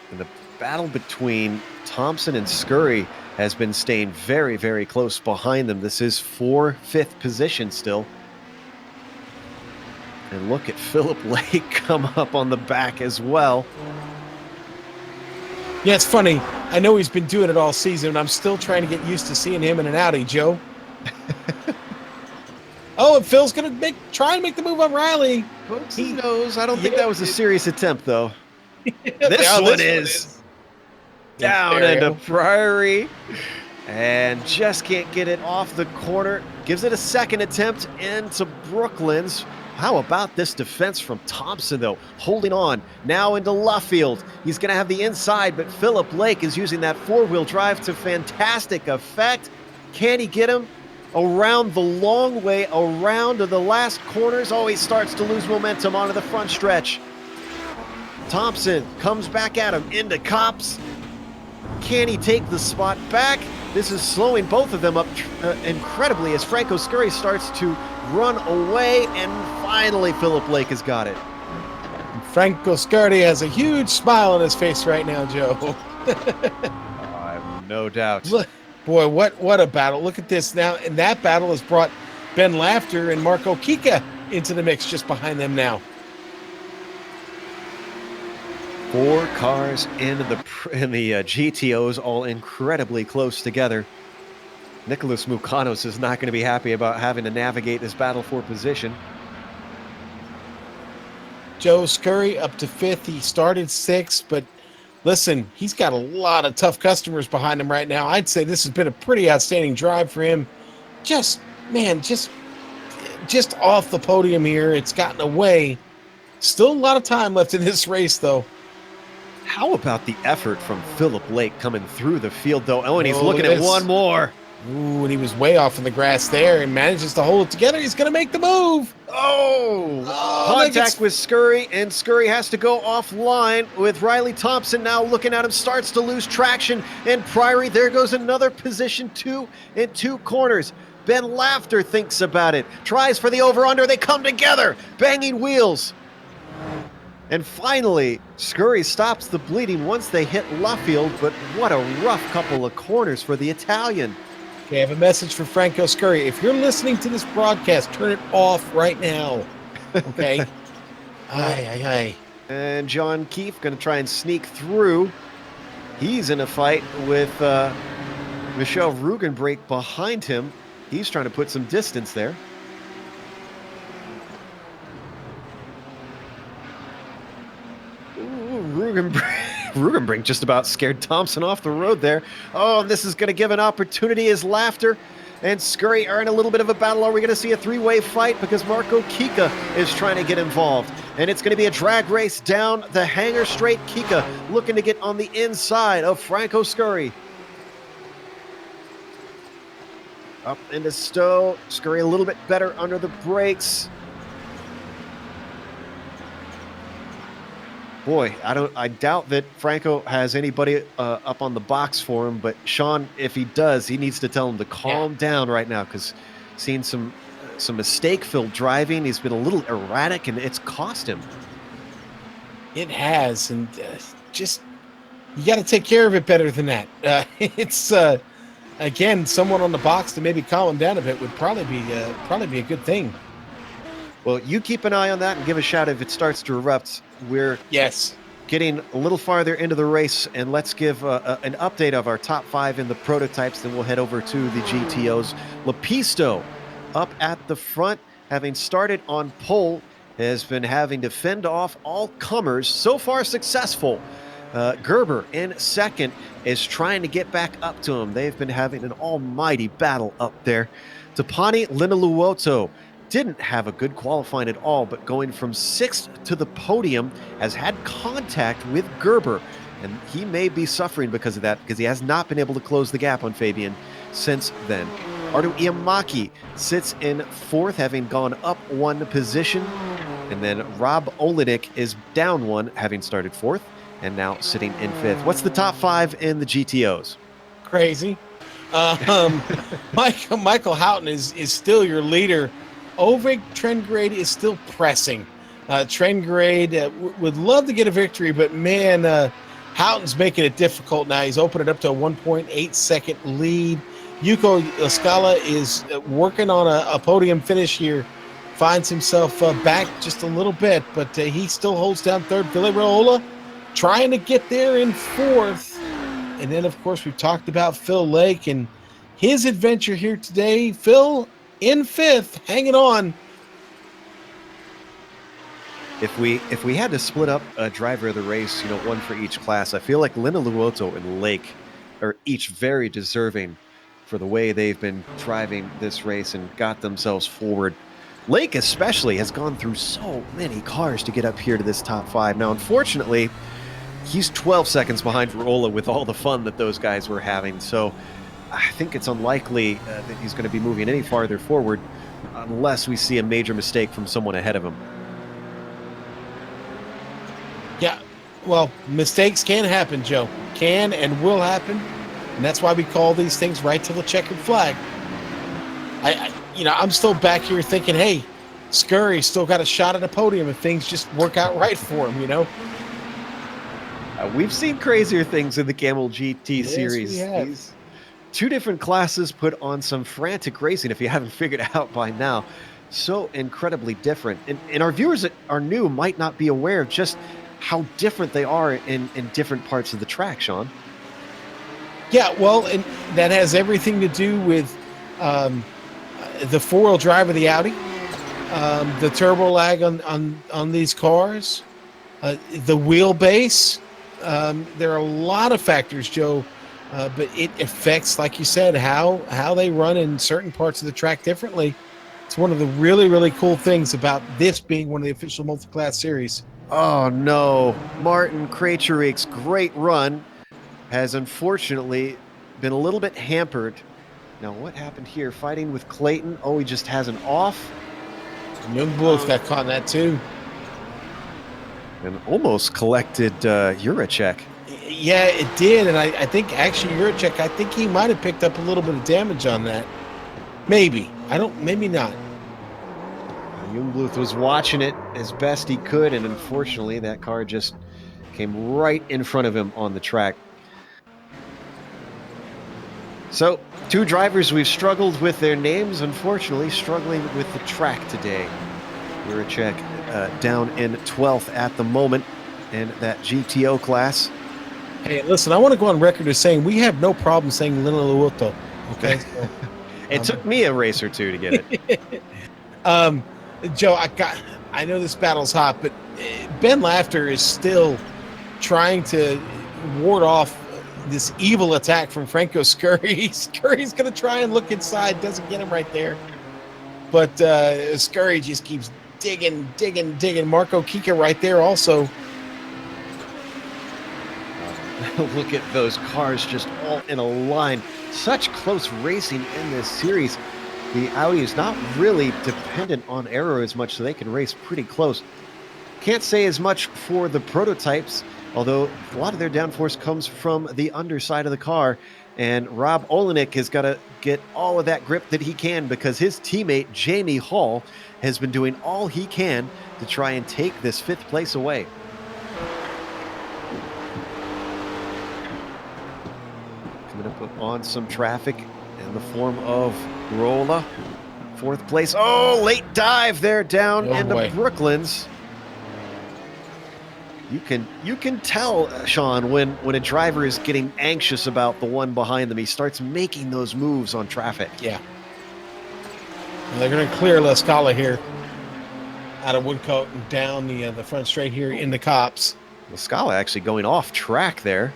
And the battle between Thompson and Scurry has been staying very, very close behind them. This is for 5th position still. And look at Philip Lake come up on the back as well. Yeah, it's funny. I know he's been doing it all season, and I'm still trying to get used to seeing him in an Audi, Joe. Oh, and Phil's going to try and make the move on Riley. He knows. I don't think that was a serious attempt, though. This one is down into Priory. And just can't get it off the corner. Gives it a second attempt into Brooklands. How about this defense from Thompson, though? Holding on now into Luffield. He's going to have the inside, but Philip Lake is using that 4-wheel drive to fantastic effect. Can he get him around the long way, around to the last corners? Oh, he starts to lose momentum onto the front stretch. Thompson comes back at him into Copps. Can he take the spot back? This is slowing both of them up incredibly as Franco Scurry starts to run away, and finally Philip Lake has got it. Franco Scurry has a huge smile on his face right now, Joe. I have no doubt. Look, boy, what a battle. Look at this now. And that battle has brought Ben Laughter and Marco Kika into the mix just behind them now. 4 cars in the GTOs, all incredibly close together. Nicholas Moukanos is not going to be happy about having to navigate this battle for position. Joe Scurry up to 5th. He started 6th, but listen, he's got a lot of tough customers behind him right now. I'd say this has been a pretty outstanding drive for him. Just off the podium here. It's gotten away. Still a lot of time left in this race, though. How about the effort from Philip Lake coming through the field, though? Oh, and he's looking at one more. Ooh, and he was way off in the grass there and manages to hold it together. He's going to make the move. Contact with Scurry, and Scurry has to go offline with Riley Thompson now looking at him, starts to lose traction, and Priory, there goes another position 2 in 2 corners. Ben Laughter thinks about it, tries for the over-under, they come together, banging wheels. And finally, Scurry stops the bleeding once they hit Luffield, but what a rough couple of corners for the Italian. Okay, I have a message for Franco Scurry. If you're listening to this broadcast, turn it off right now. Okay? Aye. And John Keefe going to try and sneak through. He's in a fight with Michel Rugenbrink behind him. He's trying to put some distance there. Rugenbrink just about scared Thompson off the road there. Oh, and this is going to give an opportunity as Laughter and Scurry are in a little bit of a battle. Are we going to see a three-way fight? Because Marco Kika is trying to get involved. And it's going to be a drag race down the hangar straight. Kika looking to get on the inside of Franco Scurry. Up into Stowe. Scurry a little bit better under the brakes. Boy, I doubt that Franco has anybody up on the box for him, but Sean, if he does, he needs to tell him to calm down right now, because seeing some mistake-filled driving, he's been a little erratic, and it's cost him. It has, and just you got to take care of it better than that. It's again, someone on the box to maybe calm him down a bit would probably be a good thing. Well, you keep an eye on that and give a shout if it starts to erupt. We're getting a little farther into the race, and let's give an update of our top 5 in the prototypes. Then we'll head over to the GTOs. Lepisto up at the front, having started on pole, has been having to fend off all comers. So far successful. Gerber in second is trying to get back up to him. They've been having an almighty battle up there. Tapani Linaluoto didn't have a good qualifying at all, but going from 6th to the podium has had contact with Gerber, and he may be suffering because of that, because he has not been able to close the gap on Fabian since then. Artu Iamaki sits in 4th, having gone up 1 position, and then Rob Olenek is down 1, having started 4th, and now sitting in 5th. What's the top 5 in the GTOs? Crazy. Michael Houghton is still your leader. Ovig Trengrade is still pressing. Trengrade would love to get a victory, but man, Houghton's making it difficult now. He's opened it up to a 1.8 second lead. Yuko Escala is working on a podium finish here. Finds himself back just a little bit, but he still holds down 3rd. Villarreola trying to get there in 4th. And then, of course, we've talked about Phil Lake and his adventure here today. Phil in 5th, hanging on. If we had to split up a driver of the race, one for each class, I feel like Linaluoto and Lake are each very deserving for the way they've been driving this race and got themselves forward. Lake especially has gone through so many cars to get up here to this top 5. Now, unfortunately, he's 12 seconds behind Rolla with all the fun that those guys were having, so I think it's unlikely that he's going to be moving any farther forward unless we see a major mistake from someone ahead of him. Yeah, well, mistakes can happen, Joe. Can and will happen, and that's why we call these things right to the checkered flag. I'm still back here thinking, hey, Scurry still got a shot at a podium if things just work out right for him, We've seen crazier things in the Kamel GT series. We have. These 2 different classes put on some frantic racing, if you haven't figured it out by now. So incredibly different. And our viewers that are new might not be aware of just how different they are in different parts of the track, Sean. Yeah, well, and that has everything to do with the 4-wheel drive of the Audi, the turbo lag on these cars, the wheelbase. There are a lot of factors, Joe, but it affects, like you said, how they run in certain parts of the track differently. It's one of the really, really cool things about this being one of the official multi-class series. Oh, no. Martin Krejcirik's great run has unfortunately been a little bit hampered. Now, what happened here? Fighting with Clayton. Oh, he just has an off. Youngblood got caught in that too. And almost collected Juracek. Yeah, it did. And I think actually Juracek, I think he might have picked up a little bit of damage on that. Maybe. Maybe not. Jungbluth was watching it as best he could, and unfortunately, that car just came right in front of him on the track. So, two drivers we've struggled with their names, unfortunately, struggling with the track today. Juracek down in 12th at the moment in that GTO class. Hey, listen, I want to go on record as saying we have no problem saying Linaloto. Okay. So, it took me a race or two to get it. Joe, I know this battle's hot, but Ben Laughter is still trying to ward off this evil attack from Franco Scurry. Scurry's going to try and look inside, doesn't get him right there. But Scurry just keeps digging. Marco Kika right there also. Look at those cars just all in a line. Such close racing in this series. The Audi is not really dependent on aero as much, so they can race pretty close. Can't say as much for the prototypes, although a lot of their downforce comes from the underside of the car. And Rob Olenek has got to get all of that grip that he can, because his teammate, Jamie Hall, has been doing all he can to try and take this 5th place away. Coming up on some traffic in the form of Rolla. 4th place. Oh, late dive there down into Brooklands. You can tell, Sean, when a driver is getting anxious about the one behind them. He starts making those moves on traffic. Yeah. And they're going to clear La Scala here out of Woodcote and down the front straight here in the Cops. La Scala actually going off track there.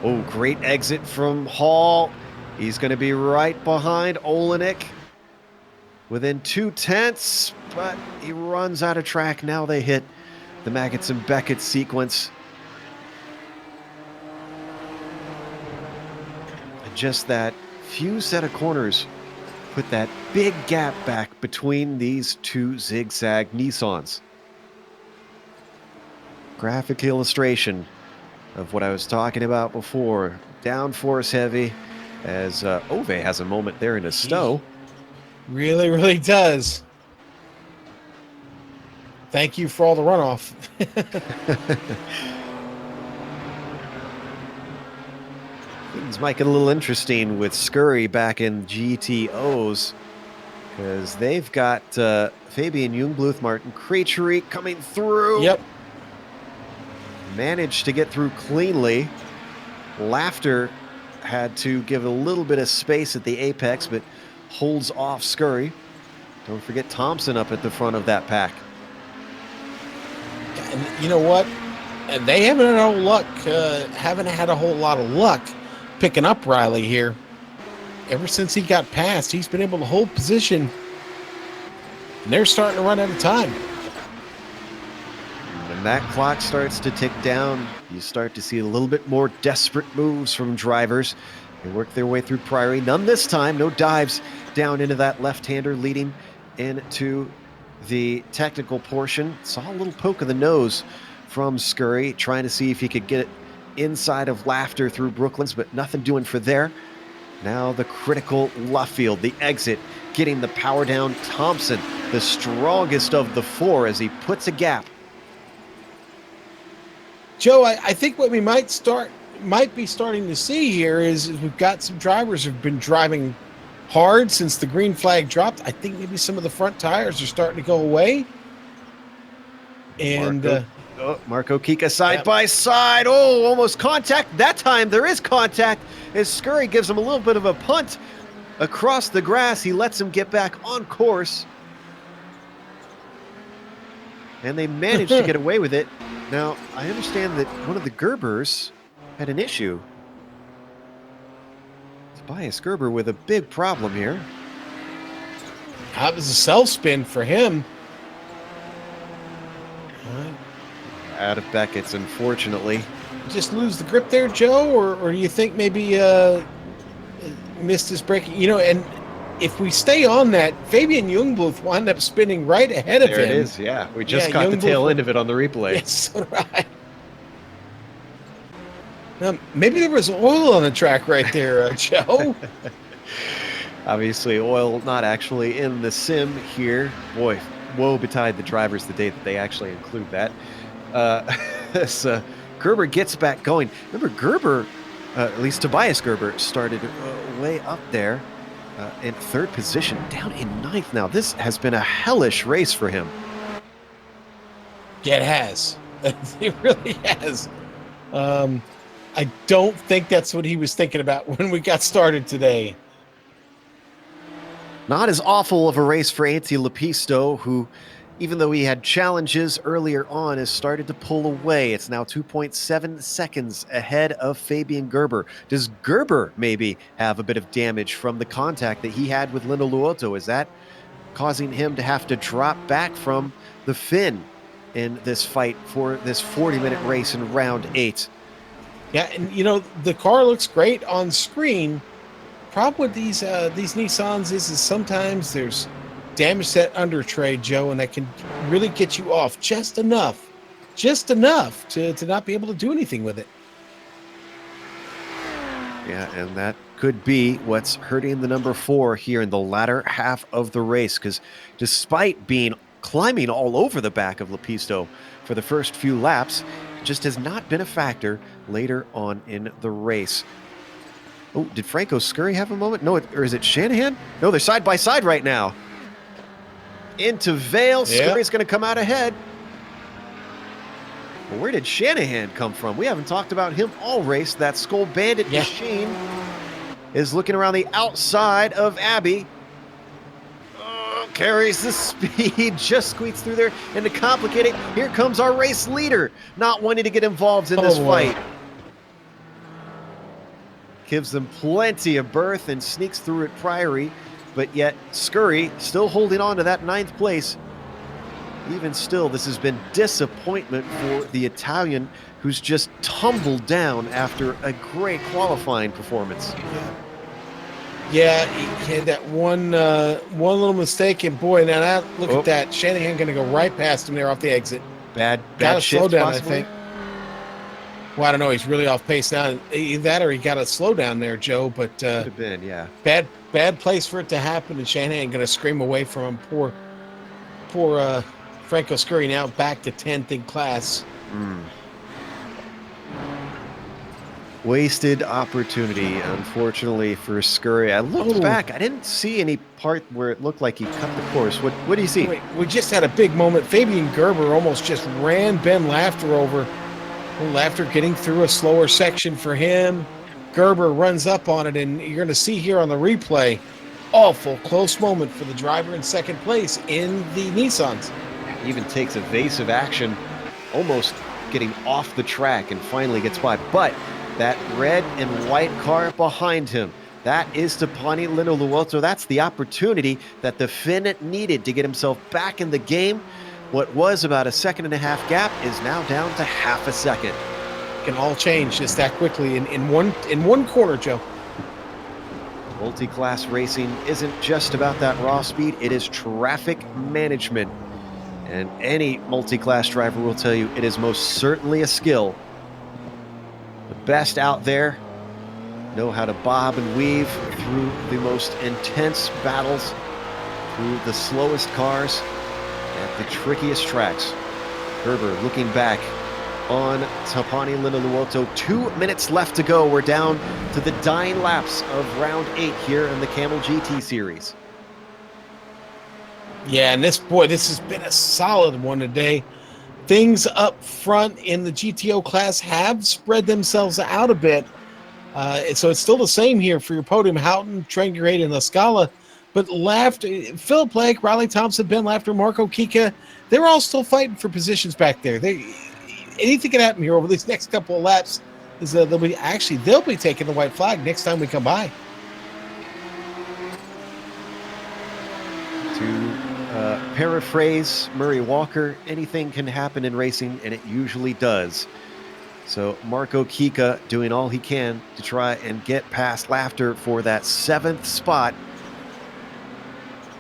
Oh, great exit from Hall. He's going to be right behind Olenek within 2/10, but he runs out of track. Now they hit the Maggots and Beckett sequence. And just that few set of corners put that big gap back between these two zigzag Nissans. Graphic illustration of what I was talking about before. Downforce heavy, as Ove has a moment there in a stow. Really, really does. Thank you for all the runoff. Things might get a little interesting with Scurry back in GTOs, because they've got Fabian Jungbluth, Martin Krejcik coming through. Yep. Managed to get through cleanly. Laughter had to give a little bit of space at the apex, but holds off Scurry. Don't forget Thompson up at the front of that pack. And you know what? They haven't had a whole lot of luck picking up Riley here. Ever since he got past, he's been able to hold position. And they're starting to run out of time. When that clock starts to tick down, you start to see a little bit more desperate moves from drivers. They work their way through Priory. None this time. No dives down into that left-hander leading into the technical portion. Saw a little poke of the nose from Scurry, trying to see if he could get it inside of Laughter through Brooklands, but nothing doing for there. Now the critical Luffield, the exit, getting the power down. Thompson, the strongest of the four, as he puts a gap. Joe, I think what we might be starting to see here is we've got some drivers who've been driving hard since the green flag dropped. I think maybe some of the front tires are starting to go away. And Marco Kika side by side. Oh, almost contact. That time there is contact as Scurry gives him a little bit of a punt across the grass. He lets him get back on course. And they managed to get away with it. Now, I understand that one of the Gerbers had an issue. Tobias Gerber with a big problem here. That was a self-spin for him. Out of Beckett's, unfortunately. Just lose the grip there, Joe? Or do you think maybe missed his braking? You know, and if we stay on that, Fabian Jungbluth wound up spinning right ahead of him. There it is, yeah. We just caught the tail end of it on the replay. Yes, so did I. Maybe there was oil on the track right there, Joe. Obviously, oil not actually in the sim here. Boy, woe betide the drivers the day that they actually include that. As Gerber gets back going. Remember, Gerber, at least Tobias Gerber, started way up there in third position, down in ninth now. This has been a hellish race for him. Yeah, it has. It really has. I don't think that's what he was thinking about when we got started today. Not as awful of a race for Antti Lepisto, who, even though he had challenges earlier on, has started to pull away. It's now 2.7 seconds ahead of Fabian Gerber. Does Gerber maybe have a bit of damage from the contact that he had with Lino Luoto? Is that causing him to have to drop back from the Finn in this fight for this 40-minute race in round 8? Yeah, and the car looks great on screen. Problem with these Nissans is sometimes there's damage to that under tray, Joe, and that can really get you off just enough to not be able to do anything with it. Yeah, and that could be what's hurting the number 4 here in the latter half of the race, because despite climbing all over the back of Lepisto for the first few laps, it just has not been a factor later on in the race. Oh, did Franco Scurry have a moment? No, or is it Shanahan? No, they're side by side right now. Into Vale, Yeah. Scurry's going to come out ahead. Well, where did Shanahan come from? We haven't talked about him all race. That Skull Bandit machine is looking around the outside of Abbey. Oh, carries the speed, just squeaks through there. And to complicate it, here comes our race leader, not wanting to get involved in this fight. Gives them plenty of berth and sneaks through at Priory, but yet Scurry still holding on to that 9th place. Even still, this has been disappointment for the Italian, who's just tumbled down after a great qualifying performance. Yeah, he had that one little mistake, and boy, now look at that. Shanahan going to go right past him there off the exit. Bad got to slow down, possibly? I think. Well, I don't know. He's really off pace now. Either that or he got a slow down there, Joe. But Could have been, yeah. Bad place for it to happen, and Shanahan going to scream away from him. Poor Franco Scurry now back to 10th in class. Wasted opportunity, unfortunately, for Scurry. I looked back. I didn't see any part where it looked like he cut the course. What do you see? Wait, we just had a big moment. Fabian Gerber almost just ran Ben Lafter over. Lafter getting through a slower section for him. Gerber runs up on it, and you're going to see here on the replay, awful close moment for the driver in second place in the Nissans. He even takes evasive action, almost getting off the track, and finally gets by. But that red and white car behind him, that is Tapani Lino Luoto. That's the opportunity that the Finn needed to get himself back in the game. What was about a 1.5 second gap is now down to half a second. It can all change just that quickly in one corner, Joe. Multi-class racing isn't just about that raw speed, it is traffic management. And any multi-class driver will tell you it is most certainly a skill. The best out there know how to bob and weave through the most intense battles, through the slowest cars, at the trickiest tracks. Gerber looking back on Tapani Lino Luoto. 2 minutes left to go. We're down to the dying laps of round 8 here in the Kamel GT series. Yeah, and this has been a solid one today. Things up front in the GTO class have spread themselves out a bit. So it's still the same here for your podium. Houghton, Trengurade, and La Scala. But Philip Blake, Riley Thompson, Ben Lafter, Marco Kika, they're all still fighting for positions back there. Anything can happen here over these next couple of laps. They'll be taking the white flag next time we come by. To paraphrase Murray Walker, anything can happen in racing, and it usually does. So Marco Kika doing all he can to try and get past Lafter for that 7th spot.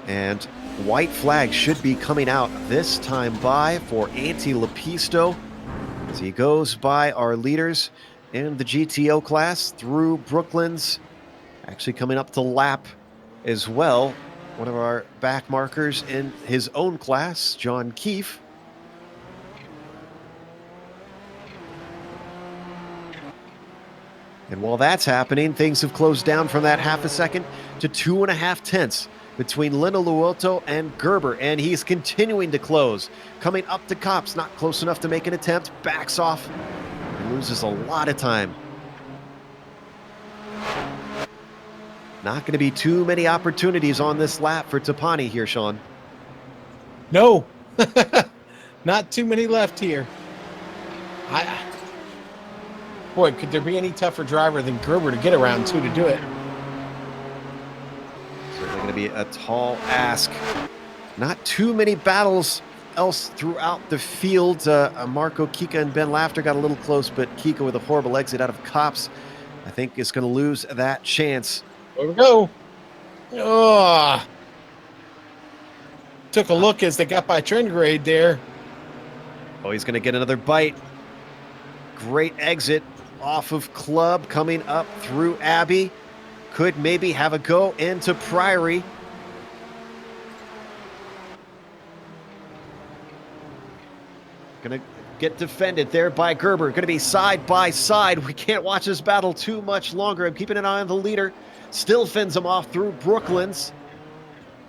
And white flag should be coming out this time by for Antti Lepisto as he goes by our leaders in the GTO class through Brooklands, actually coming up to lap as well. One of our back markers in his own class, John Keefe. And while that's happening, things have closed down from that half a second to 2.5 tenths between Luoto and Gerber, and he's continuing to close. Coming up to Copse, not close enough to make an attempt, backs off and loses a lot of time. Not going to be too many opportunities on this lap for Tapani here, Sean. No, not too many left here. Boy, could there be any tougher driver than Gerber to get around to do it? Certainly going to be a tall ask. Not too many battles else throughout the field. Marco Kika and Ben Lafter got a little close, but Kika with a horrible exit out of Copse, I think is going to lose that chance. There we go. Oh. Took a look as they got by trend grade there. Oh, he's going to get another bite. Great exit off of Club, coming up through Abbey. Could maybe have a go into Priory. Going to get defended there by Gerber. Going to be side by side. We can't watch this battle too much longer. I'm keeping an eye on the leader. Still fends him off through Brooklands.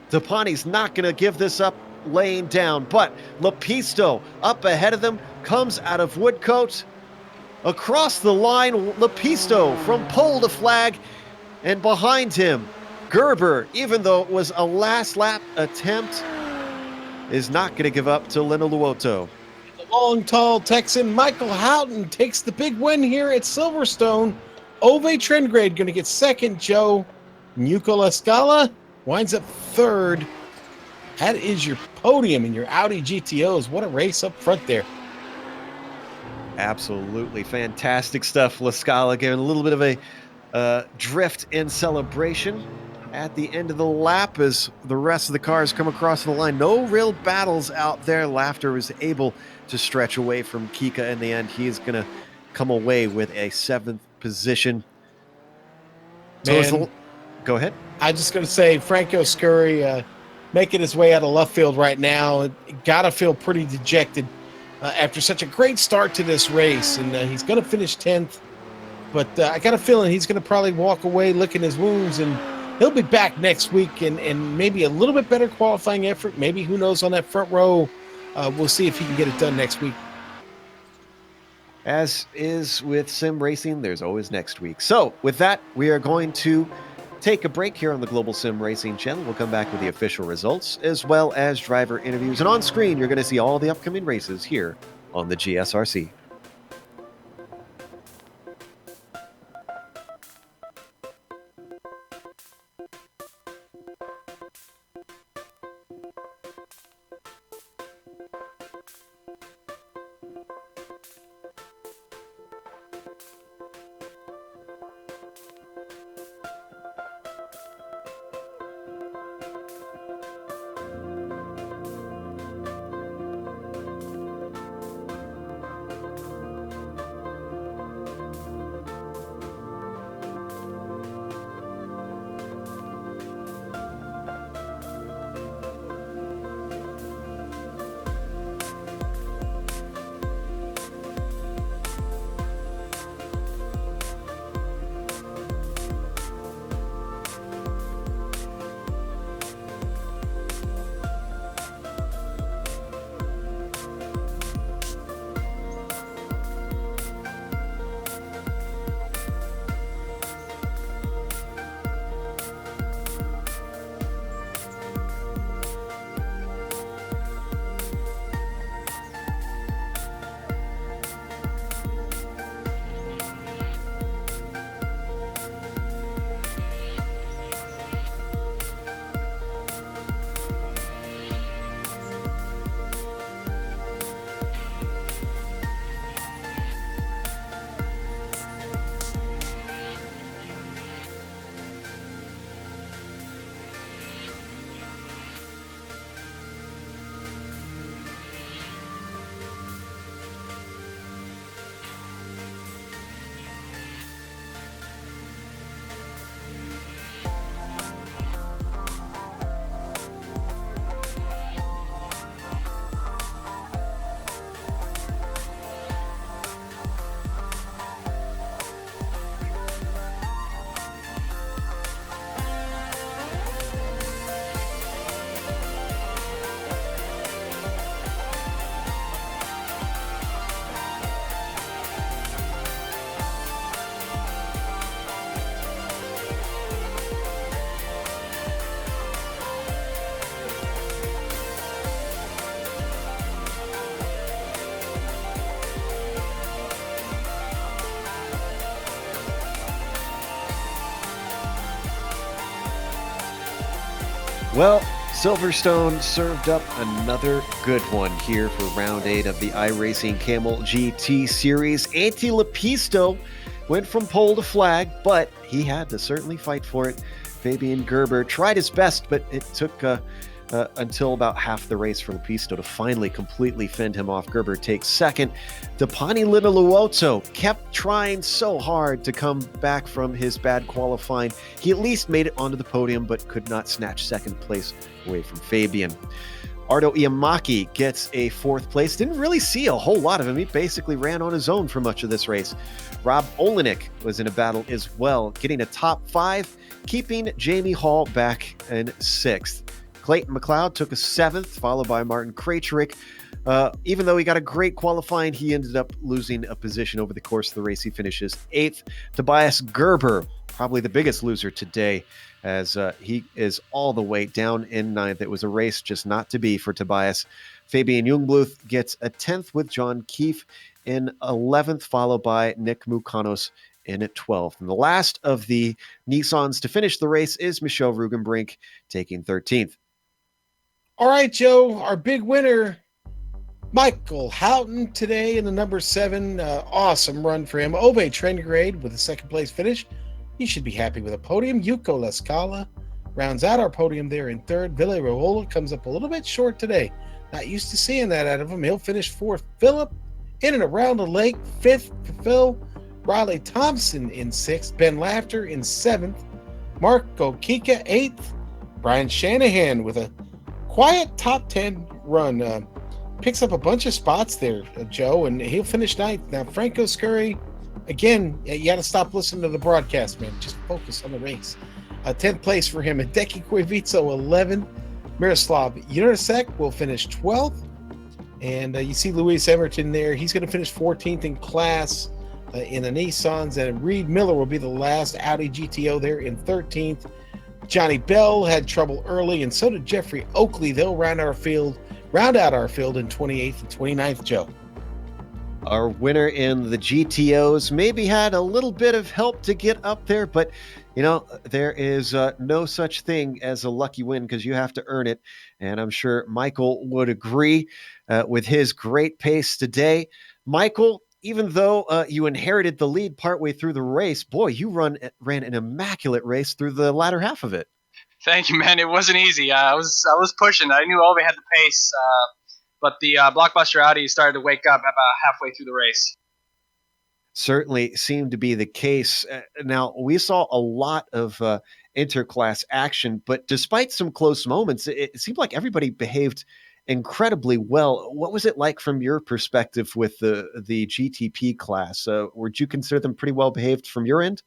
Tapani's not going to give this up laying down, but Lepisto up ahead of them, comes out of Woodcote. Across the line, Lepisto from pole to flag, and behind him, Gerber, even though it was a last lap attempt, is not going to give up to Luoto. The long, tall Texan Michael Houghton takes the big win here at Silverstone. Ove Trendgrade going to get second. Joe Nuco La Scala winds up third. That is your podium in your Audi GTOs. What a race up front there. Absolutely fantastic stuff. La Scala giving a little bit of a drift in celebration at the end of the lap as the rest of the cars come across the line. No real battles out there. Laughter was able to stretch away from Kika in the end. He's going to come away with a 7th position. Man, go ahead. I just going to say Franco Scurry making his way out of left field right now. Got to feel pretty dejected after such a great start to this race. And he's going to finish 10th. But I got a feeling he's going to probably walk away licking his wounds, and he'll be back next week and maybe a little bit better qualifying effort. Maybe, who knows, on that front row. We'll see if he can get it done next week. As is with sim racing, there's always next week. So with that, we are going to take a break here on the Global Sim Racing channel. We'll come back with the official results as well as driver interviews. And on screen, you're going to see all the upcoming races here on the GSRC. Well, Silverstone served up another good one here for round 8 of the iRacing Kamel GT series. Antti Lepisto went from pole to flag, but he had to certainly fight for it. Fabian Gerber tried his best, but it took until about half the race for Lepisto to finally completely fend him off. Gerber takes second. Tapani Linnaluoto kept trying so hard to come back from his bad qualifying. He at least made it onto the podium, but could not snatch second place away from Fabian. Ardo Iamaki gets a 4th place. Didn't really see a whole lot of him. He basically ran on his own for much of this race. Rob Olenek was in a battle as well, getting a top 5, keeping Jamie Hall back in 6th. Clayton McLeod took a 7th, followed by Martin Krejcik. Even though he got a great qualifying, he ended up losing a position over the course of the race. He finishes 8th. Tobias Gerber, probably the biggest loser today, as he is all the way down in 9th. It was a race just not to be for Tobias. Fabian Jungbluth gets a 10th with John Keefe in 11th, followed by Nick Mukanos in at 12th. And the last of the Nissans to finish the race is Michel Rugenbrink, taking 13th. All right, Joe, our big winner, Michael Houghton today in the number 7. Awesome run for him. Ove Trengrade with a 2nd place finish. He should be happy with a podium. Yuko Lascala rounds out our podium there in 3rd. Ville Raiola comes up a little bit short today. Not used to seeing that out of him. He'll finish 4th. Philip in and around the lake, 5th for Phil. Riley Thompson in 6th. Ben Lafter in 7th. Marco Kika 8th. Brian Shanahan with a quiet top 10 run. Picks up a bunch of spots there, Joe, and he'll finish 9th. Now, Franco Scurry, again, you got to stop listening to the broadcast, man. Just focus on the race. 10th place for him. Hideki Koivitso, 11th. Miroslav Unisek will finish 12th. And you see Luis Emerton there. He's going to finish 14th in class in the Nissans. And Reed Miller will be the last Audi GTO there in 13th. Johnny Bell had trouble early, and so did Jeffrey Oakley. They'll round out our field in 28th and 29th, Joe. Our winner in the GTOs maybe had a little bit of help to get up there, but you know, there is no such thing as a lucky win because you have to earn it. And I'm sure Michael would agree with his great pace today. Michael, even though you inherited the lead partway through the race, boy, you ran an immaculate race through the latter half of it. Thank you, man. It wasn't easy. I was pushing. I knew Ove had the pace, but the Blockbuster Audi started to wake up about halfway through the race. Certainly seemed to be the case. Now, we saw a lot of interclass action, but despite some close moments, it seemed like everybody behaved incredibly well. What was it like from your perspective with the GTP class? Would you consider them pretty well behaved from your end?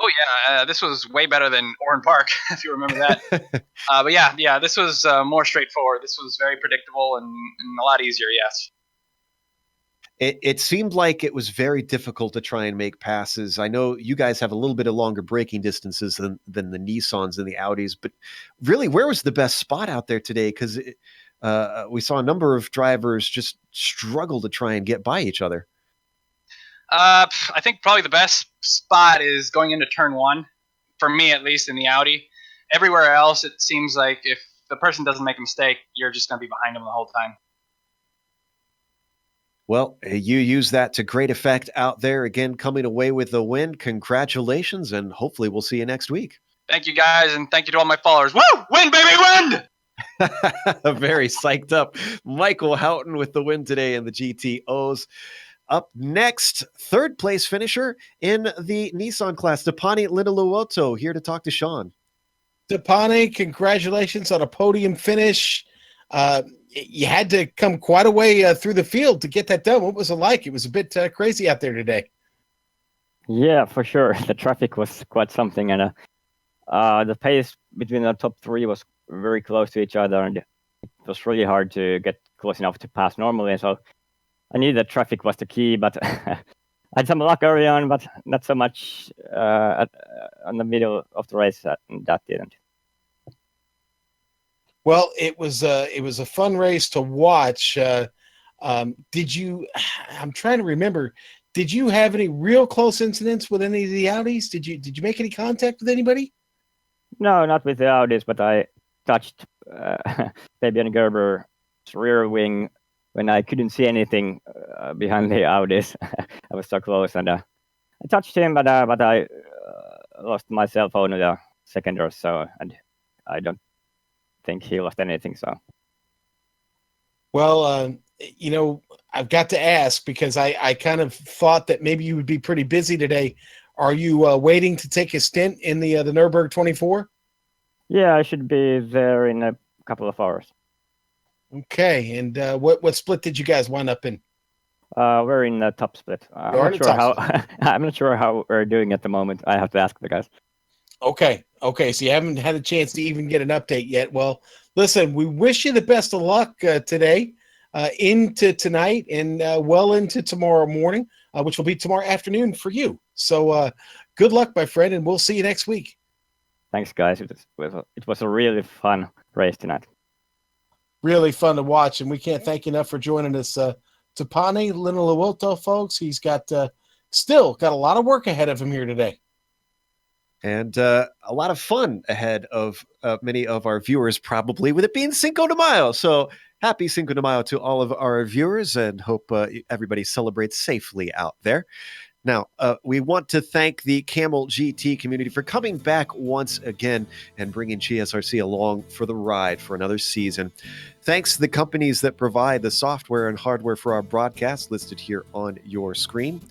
Oh yeah, this was way better than Oran Park, if you remember that. But yeah, this was more straightforward. This was very predictable and a lot easier. Yes. It seemed like it was very difficult to try and make passes. I know you guys have a little bit of longer braking distances than the Nissans and the Audis, but really, where was the best spot out there today? Because we saw a number of drivers just struggle to try and get by each other. I think probably the best spot is going into turn 1, for me at least, in the Audi. Everywhere else, it seems like if the person doesn't make a mistake, you're just going to be behind them the whole time. Well, you use that to great effect out there. Again, coming away with the win. Congratulations, and hopefully we'll see you next week. Thank you, guys, and thank you to all my followers. Woo! Win, baby, win! Very psyched up. Michael Houghton with the win today in the GTOs. Up next, 3rd place finisher in the Nissan class, Tapani Linnaluoto, here to talk to Sean. Tapani, congratulations on a podium finish. You had to come quite a way through the field to get that done. What was it like? It was a bit crazy out there today. Yeah, for sure. The traffic was quite something, and the pace between the top 3 was very close to each other, and it was really hard to get close enough to pass normally. So I knew that traffic was the key, but I had some luck early on, but not so much on the middle of the race. That didn't. Well, it was a fun race to watch. Did you? I'm trying to remember. Did you have any real close incidents with any of the Audis? Did you make any contact with anybody? No, not with the Audis, but I touched Fabian Gerber's rear wing when I couldn't see anything behind the Audis. I was so close, and I touched him, but I lost my cell phone in the second or so, and I don't think he lost anything. So, well, I've got to ask because I kind of thought that maybe you would be pretty busy today. Are you waiting to take a stint in the Nürburgring 24? Yeah, I should be there in a couple of hours. Okay, and what split did you guys wind up in? We're in the top split. I'm not sure how we're doing at the moment. I have to ask the guys. Okay, so you haven't had a chance to even get an update yet. Well, listen, we wish you the best of luck today, into tonight, and well into tomorrow morning, which will be tomorrow afternoon for you. So good luck, my friend, and we'll see you next week. Thanks, guys. It was a really fun race tonight. Really fun to watch, and we can't thank you enough for joining us. Tapani Linalawilto, folks, he's got still got a lot of work ahead of him here today. And a lot of fun ahead of many of our viewers, probably, with it being Cinco de Mayo. So happy Cinco de Mayo to all of our viewers, and hope everybody celebrates safely out there. Now, we want to thank the Kamel GT community for coming back once again and bringing GSRC along for the ride for another season. Thanks to the companies that provide the software and hardware for our broadcast listed here on your screen.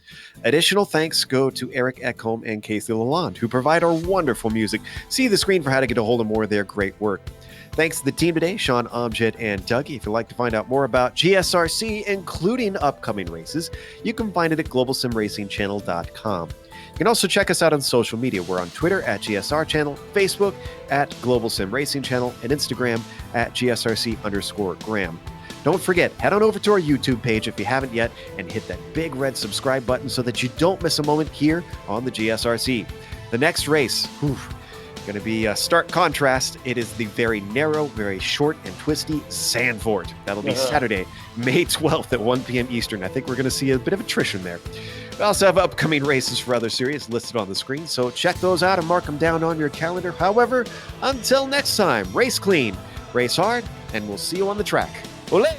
Additional thanks go to Eric Ekholm and Casey Lalonde, who provide our wonderful music. See the screen for how to get a hold of more of their great work. Thanks to the team today, Sean, Amjad, and Dougie. If you'd like to find out more about GSRC, including upcoming races, you can find it at globalsimracingchannel.com. You can also check us out on social media. We're on Twitter at GSR Channel, Facebook at Global Sim Racing Channel, and Instagram at GSRC_Graham. Don't forget, head on over to our YouTube page if you haven't yet, and hit that big red subscribe button so that you don't miss a moment here on the GSRC. The next race, going to be a stark contrast. It is the very narrow, very short and twisty Zandvoort. That'll be Saturday, May 12th at 1 p.m. Eastern. I think we're going to see a bit of attrition there. We also have upcoming races for other series listed on the screen, so check those out and mark them down on your calendar. However, until next time, race clean, race hard, and we'll see you on the track. Olé!